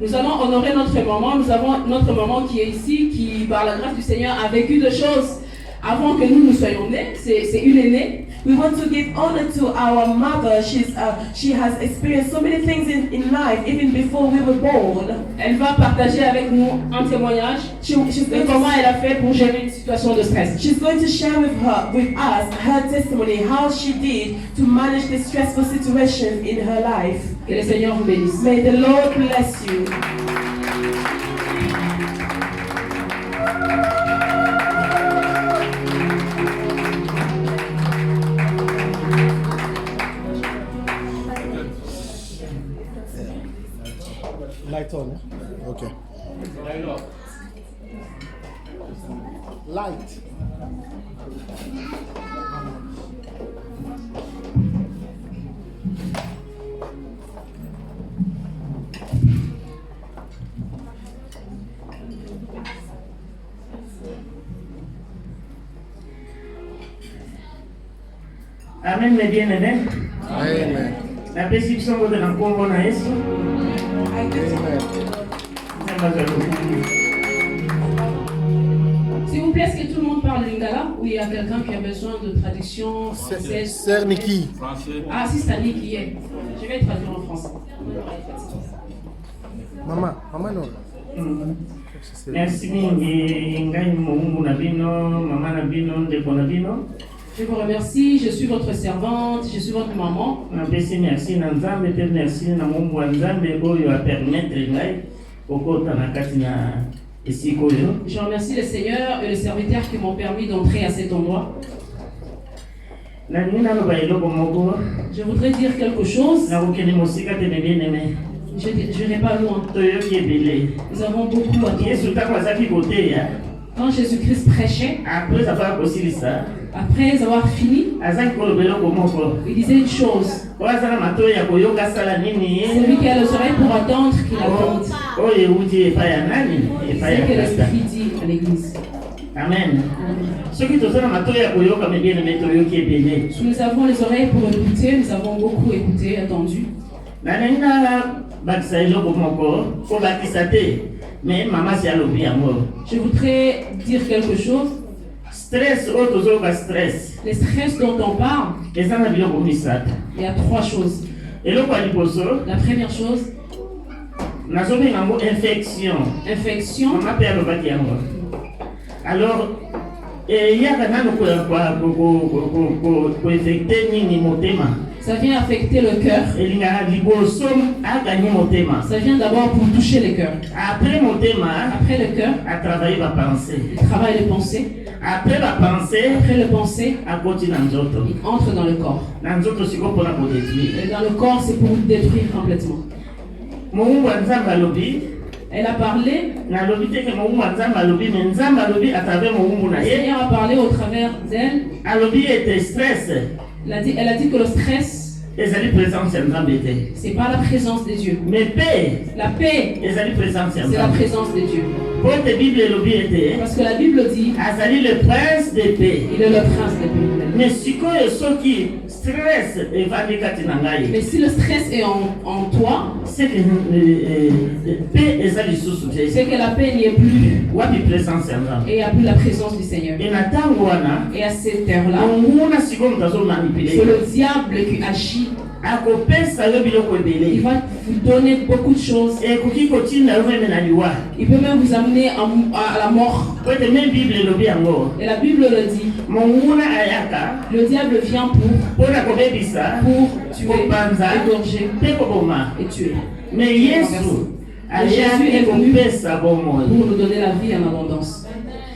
nous allons honorer notre maman. Nous avons notre maman qui est ici, qui par la grâce du Seigneur a vécu des choses avant que nous soyons nés. C'est une aînée. we want to give honor to our mother. She has experienced so many things in life, even before we were born. Elle va partager avec nous un témoignage She's de going comment to, elle a fait pour gérer une situation de stress. she's going to share with us her testimony, how she did to manage the stressful situations in her life. Que le Seigneur vous bénisse. May the Lord bless you. Ok. Light. Amen, mes bien-aimés. Amen. La perception de l'encontre na Yesu. Amen. S'il vous plaît, est-ce que tout le monde parle lingala ou il y a quelqu'un qui a besoin de traduction française? Sœur Nikki. Ah, si c'est Annie qui est. Je vais traduire en français. Maman non. Merci mingi ngai mungu na bino, mama na bino, ndeko na bino. Je vous remercie, je suis votre servante, je suis votre maman. Napesi merci na Nzambe pe merci na Mungu wa Nzambe oyo a permettre ngai kokota na kati na esika oyo. Je remercie le Seigneur et les serviteurs qui m'ont permis d'entrer à cet endroit. Nalingi naloba eloko moko. Je voudrais dire quelque chose. Nakokende mosika te bien-aimé. Je n'irai pas loin. Toyoki ebele. Nous avons beaucoup à dire. Yesu ntango azalaki koteya. Quand Jésus-Christ prêchait, Après avoir kosilisa. après avoir fini, Azalaki koloba eloko moko. il disait une chose. Oyo azala matoyi ya koyoka asala nini. Celui qui a les oreilles pour attendre, qu'il attende. Oyo euti epai ya nani? Epai C'est ya que Krista. l'Esprit dit à l'Église. Amen. Soki tozala matoyi ya koyoka me bien-aimé toyoki ebele. Si nous avons les oreilles pour écouter, nous avons beaucoup écouté, attendu. Nalingi bakisa eloko moko po bakisa te me mama si alobi yango. Je voudrais dire quelque chose. Stress oyo tozoyoka stress Les stress dont on parle, eza na biloko misato. il y a trois choses. Eloko ya liboso La première chose, nazobenga yango infection. infection. Mama mpe alobaki yango. Alors eyaka nano koinfecte nini motema. Ça vient affecter le cœur. Elingaka liboso aganye motema. Ça vient d'abord pour toucher le cœur. Après motema Après le cœur, atravaille bapensée. il travaille les pensées. Après bapensée Après le pensée, akoti na nzoto. il entre dans le corps. Na nzoto siko mpona kodétruire. Et dans le corps, c'est pour détruire complètement. Mungu wa Nzambe alobi Elle a parlé, nalobi te ke Mungu wa Nzambe alobi mais Nzambe alobi à travers Mungu na le ye Seigneur a parlé au travers d'elle. alobi ete stress Elle a dit que le stress, ezali présence ya Nzambe te c'est pas la présence des dieux. mais paix La paix, ezali présence ya c'est la Nzambe. présence des dieux. Po te Bible elobi ete Parce que la Bible dit, azali le prince de paix. il est le prince des paix. Mais sikoyo soki stress evandi kati na ngai Mais si le stress est en toi, c'est que paix eza lisusu te c'est que la paix n'y est plus. wapi présence ya Nzambe. Et il n'y a plus la présence du Seigneur. Et na ntango wana Et à cette heure-là, monguna sikoyo moto azomanipule c'est le diable qui agit. akopesa yo biloko Il ebele va vous donner beaucoup de choses. ekoki kotinda yo meme na liwa Il peut même vous amener à la mort. po ete me bible elobi yango Et la Bible le dit. monguna ayaka Le diable vient mpona kobebisa pour tuer, kopanza égorger mpe koboma. et tuer. Me yesu Jésus est ayaki venu kopesa bomoi pour nous donner la vie en abondance.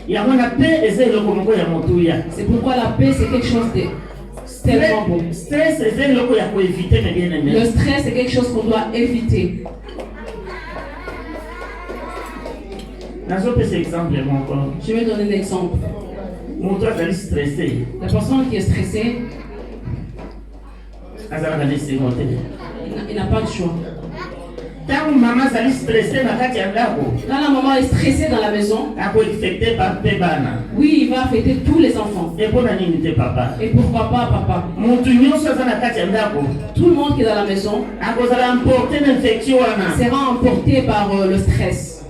yango na mpe eza eloko moko ya motuya. C'est pourquoi la paix, c'est quelque chose de tellement bon. Stress eza eloko ya koevite me bien Le aimé. stress, c'est quelque chose qu'on doit éviter. nazopesa exemple moko Je vais donner un exemple. moto azali stressé La personne qui est stressée, azalaka lesengo te. il n'a pas de choix. Ntango mama azali stressé na kati ya ndako Quand la maman est stressée dans la maison, akoinfecte mpe bana oui, il va affecter tous les enfants. epona nini te papa. Et pourquoi pas papa? Moto nyonso aza na kati ya ndako Tout le monde qui est dans la maison akozala emporte na infection wana sera emporté par le stress.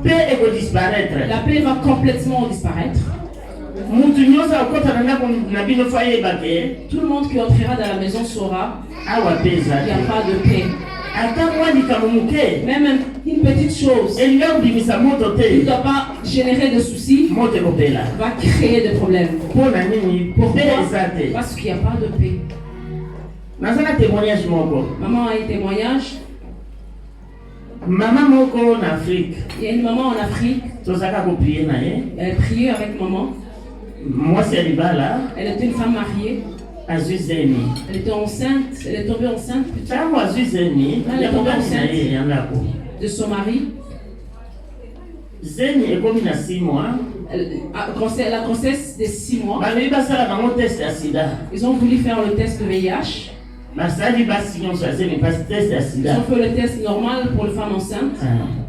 mpe ekodisparaître. La paix va complètement disparaître. Moto nyonso akota na ndako na bino fo ayeba ke Tout le monde qui entrera dans la maison saura awa mpe qu'il n'y ezali a pas de paix. ata mwa likambo moke Même une petite chose elinga kobimisa moto qui ne te doit pas générer de soucis moto ekopela. va créer des problèmes. mpona nini Pourquoi? mpe eza te. Parce qu'il n'y a pas de paix. naza na témoignage moko. Maman a un témoignage. mama moko na afrique Il y a une maman en Afrique. tozalaka koprie na ye Elle a prié avec maman. mwasi ya libala Elle était une femme mariée. azwi zemi. Elle était enceinte. Elle est tombée enceinte plutôt ntango azwi zemi Ah, ya elle est tombée mobali na enceinte. ye ya ndako de son mari. zeni ekomi na 6 mois. La grossesse de 6 mois, Balobi basala bango test ya sida. ils ont voulu faire le test de VIH. Basali basi nyonso ya zeni basi test ya Ils sida. ont fait le test normal pour les femmes enceintes.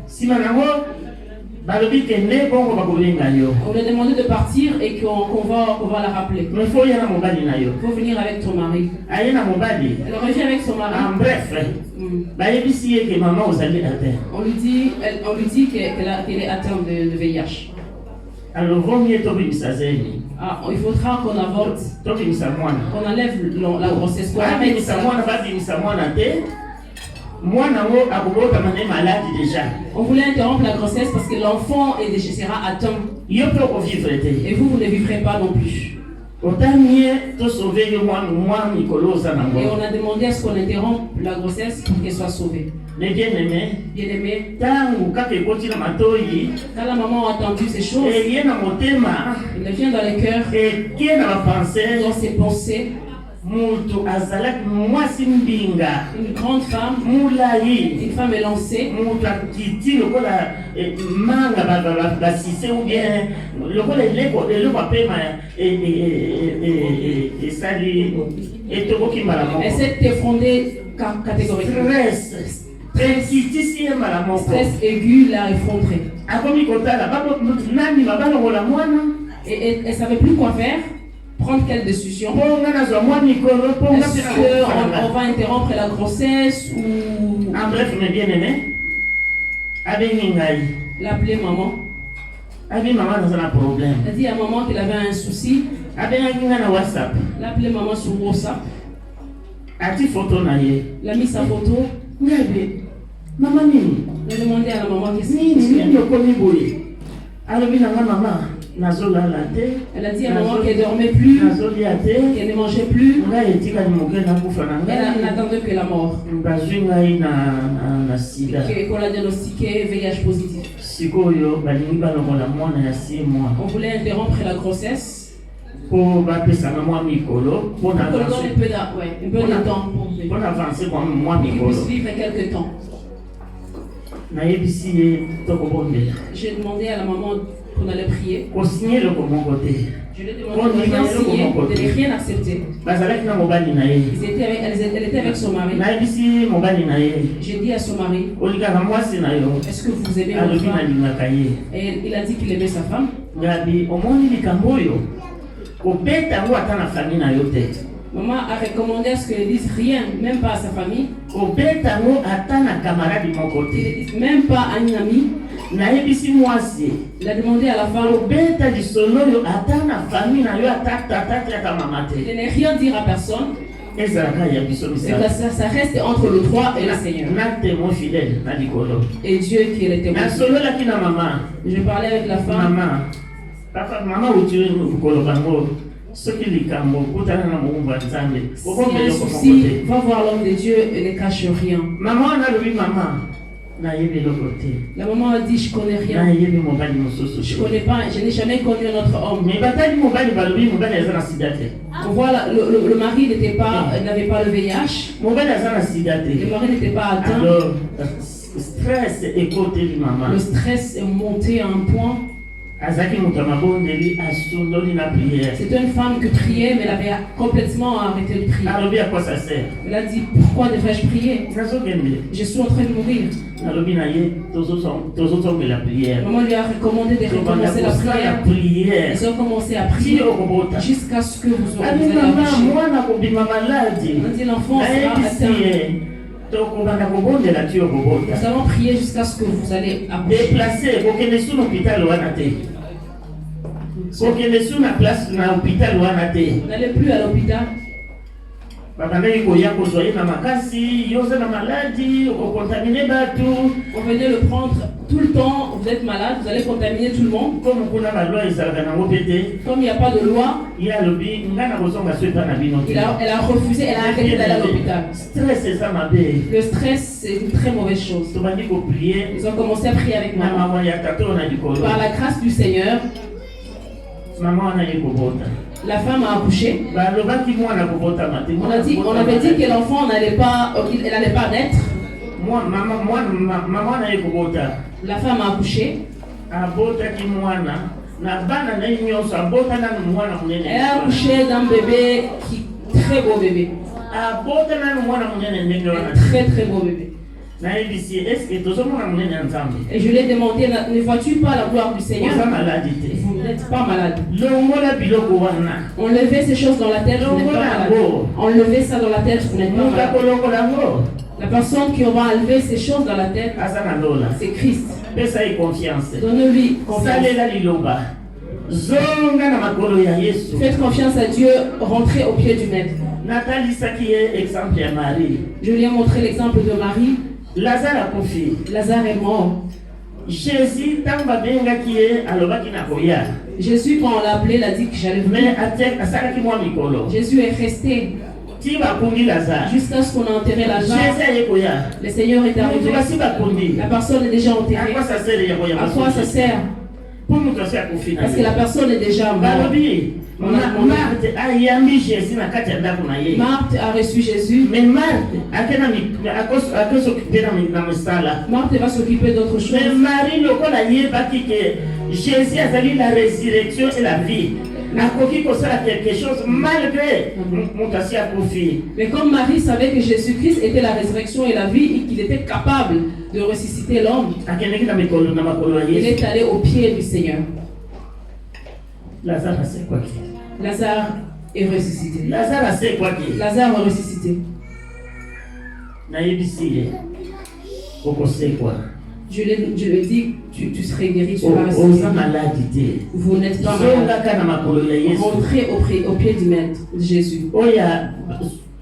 Sima nango balobi kende bongo bakobenga yo. On lui a demandé de partir et qu'on va la rappeler. Mais faut ya na mobali na yo. Il faut venir avec ton mari. Aye na mobali. Elle revient avec son mari. En bref, bayebisi ye ke maman ozali atteint. On lui dit qu'elle est atteinte de VIH. Alors vaut mieux tobimisa zeni. Il faudra qu'on avorte, Tobimisa mwana. qu'on enlève la grossesse. Qu'on arrête Babimisa ça. mwana babimisa mwana te. Mwana ngo akobotama ne malade déjà. On voulait interrompre la grossesse parce que l'enfant sera atteint. Yo pe okovivre te. Et vous ne vivrez pas non plus. Autant mieux to sauver yo mwana mikolo oza Et nango. on a demandé à ce qu'on interrompe la grossesse pour qu'elle soit sauvée. Mais bien aimé, Bien aimé, tangu kaka ekoti na matoyi, quand la maman a entendu ces choses, eye na motema, il vient dans le cœur, ekie na bapensée, dans ses pensées, mutu azalaki mwasi mbinga, une grande femme, mulayi, une femme élancée, mutu akiti lokola manga basise ou bien lokola eleko apema esali etokoki mbala moko. elle s'est effondrée catégoriquement. Stress mbala moko. Stress aigu l'a effondrée. Akomi kotala nani babalongola mwana. Et elle ne savait plus quoi faire, prendre quelle décision. Est-ce qu'on va interrompre la grossesse ou en bref, mes bien-aimés, l'appeler maman. maman dans un problème. Elle a dit à maman qu'il avait un souci. WhatsApp. L'appeler maman sur WhatsApp. Ati photo na ye. Il a mis sa photo. Maman nini? Il a demandé à la maman qu'est-ce Nini okomi boye. Alobi nanga maman. Elle a dit à maman qu'elle ne dormait plus, qu'elle ne mangeait plus. Elle n'attendait que la mort. Et qu'on l'a diagnostiqué VIH positif. On voulait interrompre la grossesse pour qu'on donne un peu de temps pour qu'il puisse vivre quelques temps. J'ai demandé à la maman qu'on allait prier. Je lui ai demandé de ne rien accepter. Elle était avec son mari. J'ai dit à son mari, est-ce que vous aimez votre femme? Et il a dit qu'il aimait sa femme. Maman a recommandé à ce qu'elle ne dise rien, même pas à sa famille. Même pas à une amie. Il a demandé à la femme de ne rien dire à personne. Et ça reste entre le droit et le Seigneur. Et Dieu qui est le témoin. Je parlais avec la femme. S'il y a un souci, va voir l'homme de Dieu et ne cache rien. La maman a dit, je connais rien. Je connais pas, je n'ai jamais connu un autre homme. On voit le mari n'avait pas le VIH. Le mari n'était pas atteint. Le stress est monté à un point. C'était une femme qui priait, mais elle avait complètement arrêté de prier. Elle a dit, pourquoi devrais-je prier? Je suis en train de mourir. Maman lui a recommandé de recommencer la prière. Ils ont commencé à prier jusqu'à ce que vous allez accoucher. On a dit, l'enfant sera atteint. Nous allons prier jusqu'à ce que vous allez accoucher. N'allez plus à l'hôpital. On venait le prendre tout le temps. Vous êtes malade, vous allez contaminer tout le monde. Comme il n'y a pas de loi, elle a refusé, elle a arrêté d'aller à l'hôpital. Le stress, c'est une très mauvaise chose. Ils ont commencé à prier avec maman. Par la grâce du Seigneur, la femme a accouché. On avait dit que l'enfant n'allait pas naître. La femme a accouché. abotaki mwana na bana na nyonso abotana na mwana munene. Elle a accouché d'un bébé qui très beau bébé. Abotana na mwana munene ndenge wana. Très très beau bébé. Na ebisi est-ce que tozomona munene nzambe? Et je lui ai demandé, ne vois-tu pas la gloire du Seigneur? Oza maladi te. Vous n'êtes pas malade. Longola biloko wana. Enlevez ces choses dans la tête, vous n'êtes pas malade. Enlevez ça dans la tête, vous n'êtes pas Muka malade. kolongola ngo. La personne qui va enlever ces choses dans la tête, Asa na lola. c'est Christ. Pesa ye confiance. Donnez-lui confiance. Salela liloba. Zonga na makolo ya Yesu. Faites confiance à Dieu, rentrez au pied du maître. Nathalie saki ye exemple ya Marie. Je lui ai montré l'exemple de Marie. Lazare akufi. Lazare est mort. Jésus tango babengaki ye alobaki na koya. Jésus, quand on l'a appelé, il a dit que j'allais venir. Mais atek asalaki mwa mikolo. Jésus est resté Ti bakundi Lazare. jusqu'à ce qu'on a enterré Lazare. Jésus aye koya. Le Seigneur est arrivé. Mutu basi bakundi. La personne est déjà À enterrée. quoi ça sert ya koya? À quoi ça sert? Pour mutu asi akufi na Parce que ye. la personne est déjà morte. Balobi. Marthe ayambi Jésus na kati ya ndako na ye. Marthe a reçu Jésus. Mais Marthe akosokipé na mosala. Marthe va s'occuper d'autre chose. Mais Marie lokola yebaki que Jésus azali la résurrection et la vie. Akoki kosala quelque chose malgré moto asi akufi. Mais comme Marie savait que Jésus-Christ était la résurrection et la vie et qu'il était capable de ressusciter l'homme, Akendeki na makolo ya il Yesu. est allé au pied du Seigneur. Lazare asekwaki. Lazare est ressuscité. Lazare asekwaki. Lazare est ressuscité. Nayebisi ye. Okosekwa. Je lui ai dit, tu serais guéri, tu vas Oza ressusciter. maladi te. Vous n'êtes pas malade. Zongaka na makolo ya Yesu. Rentrez au pied du maître, de Jésus. Oya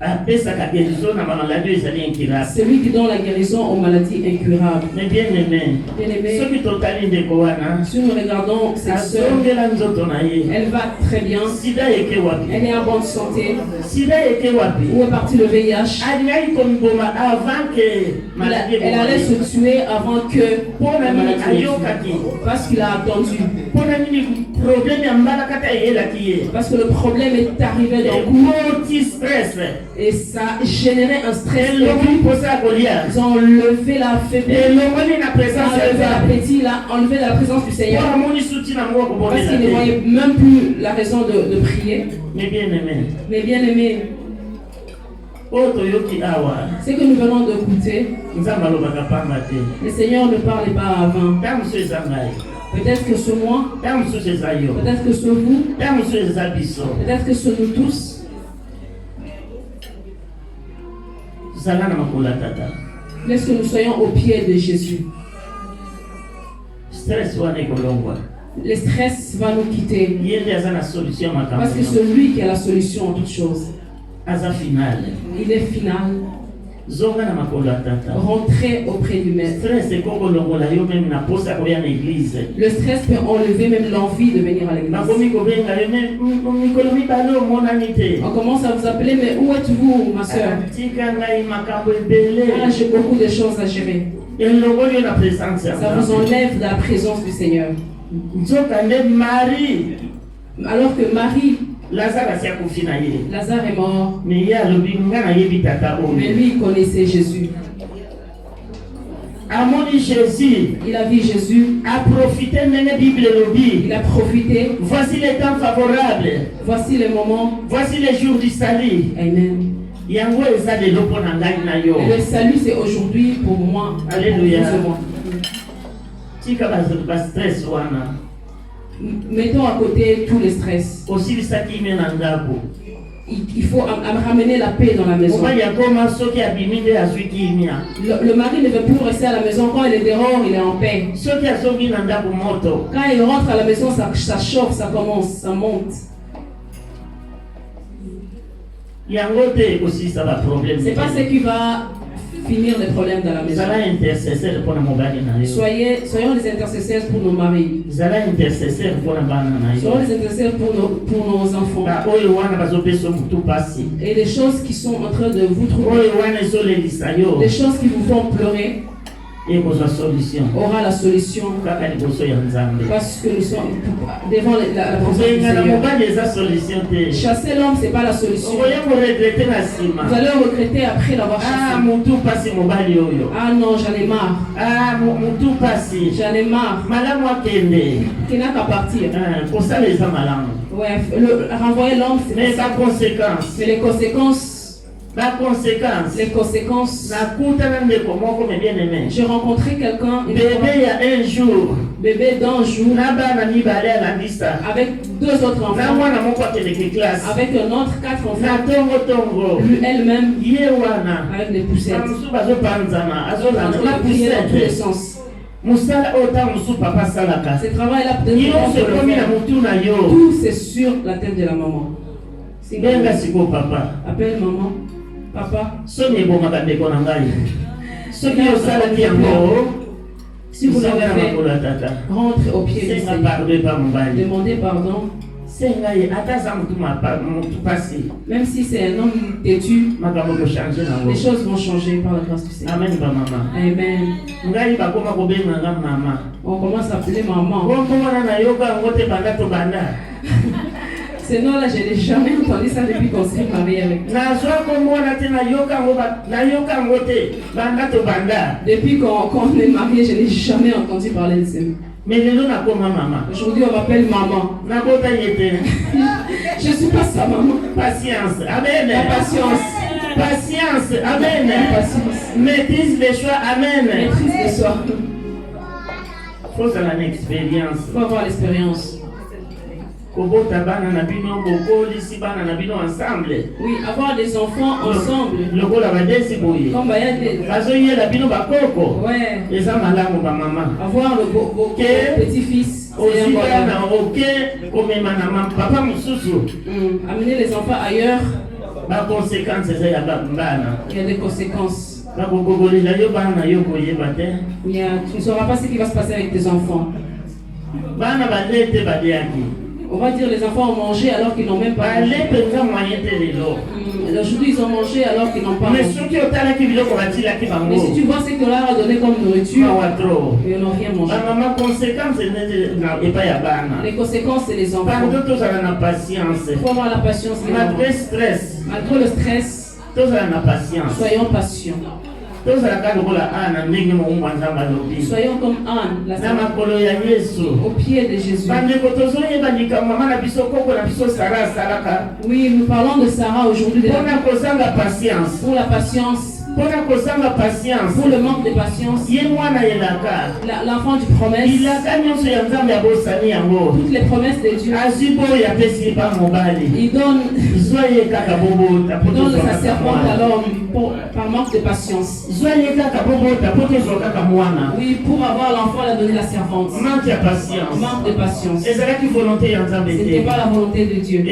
apesaka guérison na maladie ezali incurable. Celui qui donne la guérison aux maladies incurables. Mais bien aimé. Bien aimé, Soki totali ndeko wana. si nous regardons cette sœur, Azongela nzoto na ye. elle va très bien. Sida yeke wapi? Elle est en bonne santé. Sida yeke wapi? Où est parti le VIH? Alingai komiboma avant que maladie Elle allait se tuer avant que Pona la nini maladie le tue. ayokaki? Parce qu'il a attendu. Pona nini problème ya mbala kata eyelaki ye? Parce que le problème est arrivé d'un coup Moti stress. et ça a généré un stress. Elongi posa kolia. Ils ont enlevé la faiblesse, Elongoli na ils ont présence enlevé ya l'appétit, là, enlevé la présence du Seigneur. Pona moni suti na moko Parce bonela qu'ils ne te. voyaient même plus la raison de prier. Mais bien aimé. Mais bien aimé, Oto yoki awa. ce que nous venons de goûter, Nzamba alobaka pamba te. le Seigneur ne parlait pas avant. Ntango mosusu eza ngai. Peut-être que ce moi, Ntango mosusu eza yo. peut-être que ce vous, Ntango mosusu eza biso. peut-être que ce nous tous, Zala na makolo ya tata. laisse que nous soyons au pied de Jésus. Stress wana ekolongwa. Le stress va nous quitter. Ye nde aza na solution ya makambo. Parce que c'est lui qui a la solution en toutes choses. Aza finale. Il est final. Zonga na makolo ya tata. Rentrez auprès du maître. Stress ekokolongola yo meme na posa koya na église. Le stress peut enlever même l'envie de venir à l'église. Bakomi kobenga yo mikolo mibale omonani te. On commence à vous appeler, mais où êtes-vous, ma soeur? Tika ngai makambo ebele. Ah, j'ai beaucoup de choses à gérer. Elongoli yo na présence ya Ça vous enlève de la présence du Seigneur. nzoka nde Marie. Alors que Marie, Lazare asi akufi na ye. Lazare est mort, Mais ye alobi nga nayebi tata mais oyo. lui il connaissait Jésus. Amoni Jésus. Il a vu Jésus, A profité ndenge Bible elobi. il a profité. Voici les temps favorables. Voici le moment. Voici les jours du salut. Amen. Yango eza lelo mpo na ngai na yo. Et le salut c'est aujourd'hui pour moi. Alléluia. Pour moi. Tika ba stress wana. Mettons à côté tout le stress. Osilisaki ime na ndako. Il faut ramener la paix dans la maison. Mobali akoma soki abimi nde azwi kimia. Le mari ne veut plus rester à la maison. Quand il est dehors, il est en paix. Soki azongi na ndako moto. Quand il rentre à la maison, ça chauffe, ça commence, ça monte. Yango te osilisa ba problème. C'est pas ce qui va finir les problèmes dans la maison. Zala intercesseur mpona mobali na yo. Soyons les intercesseurs pour nos maris. Zala intercesseur mpona bana na yo. Soyons les intercesseurs pour nos enfants. Ba oyo wana bazopesa mutu pasi. Et les choses qui sont en train de vous trouver, Oyo wana ezolelisa yo. les choses qui vous font pleurer, et qu'on soit solution. aura la solution. Kaka liboso ya Nzambe. Parce que nous sommes devant la présence du Obenga na Seigneur. mobali eza solution te. Chasser l'homme, c'est pas la solution. Okoya ko regretter na sima. Vous allez regretter après l'avoir Ah chassé. mutu pasi mobali oyo. Ah non, j'en ai marre. Ah mutu pasi. J'en ai marre. Malamu akende. Qui n'a qu'à partir. Kosala eza malamu. Ouais, renvoyer l'homme, c'est Mais pas sa ça. conséquence. Mais les conséquences, Les conséquences. Nakutana ndeko moko mais bien aimé. j'ai rencontré quelqu'un, une Bébé fois, il y a un jour. bébé d'un jour, Na bana mibale alandisa. avec deux autres Na enfants, mwana moko akeleke classe. avec un autre, 4 Na enfants, tongo. lui elle-même, Ye wana. avec des poussettes. Musu bazopanzana. Azolanda On a prié dans tous les poussette. sens. Musala ota musu papa salaka. Ce travail-là, peut-être Yo qu'on se peut le komi na faire. mutu na yo. Tout c'est sur la tête de la maman. Benga siko papa. Appelle maman, papa. Soni ebomaka ndeko na ngai. Soki osalaki yango. Si vous l'avez fait, Tata. rentre au pied du Senga Seigneur. pardon pa mobali. Demandez pardon. Senga ye ataza mutu pasi. Même si c'est un homme têtu, Makambo ko changer nango. les choses vont changer par la grâce du Seigneur. Amen ba mama. Amen. Ngai bakoma kobenga nga mama. On commence à appeler maman. Komona na yoka yango te banda to banda. Ce nom-là, je n'ai jamais entendu ça depuis qu'on s'est marié avec. Nazwa komona te na yoka yango te banda to banda. Depuis qu'on est marié, je n'ai jamais entendu parler de ça. Mais lelo nakoma mama. Aujourd'hui, on m'appelle maman. Nakota yete. Je ne suis pas sa maman. Patience. Amen. La patience. Patience. Amen. La patience. Maîtrise les choix. Amen. Maîtrise de soi. Faut ça une expérience. Il faut avoir l'expérience. Kobota bana na bino bokoli si bana na bino ensemble. Oui, avoir des enfants ensemble. Lokola badesi boye. Comme il y a des... Bazoyela bino bakoko. Ouais. Eza malamu ba mama. Avoir vos petits-fils. C'est Aussi important. bana oke komema na mama papa mususu. Amener les enfants ailleurs, Ba conséquences eza ya bana. il y a des conséquences. Bakokogolela yo bana yo koyeba te. Tu ne sauras pas ce qui va se passer avec tes enfants. Bana balete badiaki. On va dire les enfants ont mangé alors qu'ils n'ont même pas mangé. Balete nza moyen te lelo. Aujourd'hui, ils ont mangé alors qu'ils n'ont pas Mais mangé. soki otalaki biloko batilaki Mais si bango. tu vois ce qu'on leur a donné comme nourriture, Mawa trop. ils n'ont rien mangé. Bamama conséquence epa ya bana. Les conséquences, c'est les enfants. Pardon tozala na patience. Il faut avoir la patience. Les enfants. Malgré stress, Malgré le stress, tozala na patience. soyons patients. Tozalaka lokola ana ndenge mokumba nzambe alobi. Soyons comme Anne, la Na sœur, makolo ya Yesu. au pied de Jésus. Bandeko tozoyeba likambo mama na biso koko na biso Sara asalaka. Oui, nous parlons de Sarah aujourd'hui, Mpona kozanga patience. pour la patience, Mpona kozanga patience. pour le manque de patience. Ye mwana yelaka. L'enfant du promesse, Bilaka nyonso ya nzambe abosani yango. toutes les promesses de Dieu, Azwi boyo apesi pa mobali. il donne Zwa ye kaka bobota po sa tozwaka servante à mwana. l'homme par manque de patience. Zwa ye kaka bobota po tozwaka mwana. Oui, pour avoir l'enfant, il a donné la servante. Manque ya patience. Manque de patience. ezalaki volonté ya nzambe Ce n'était te. pas la volonté de Dieu.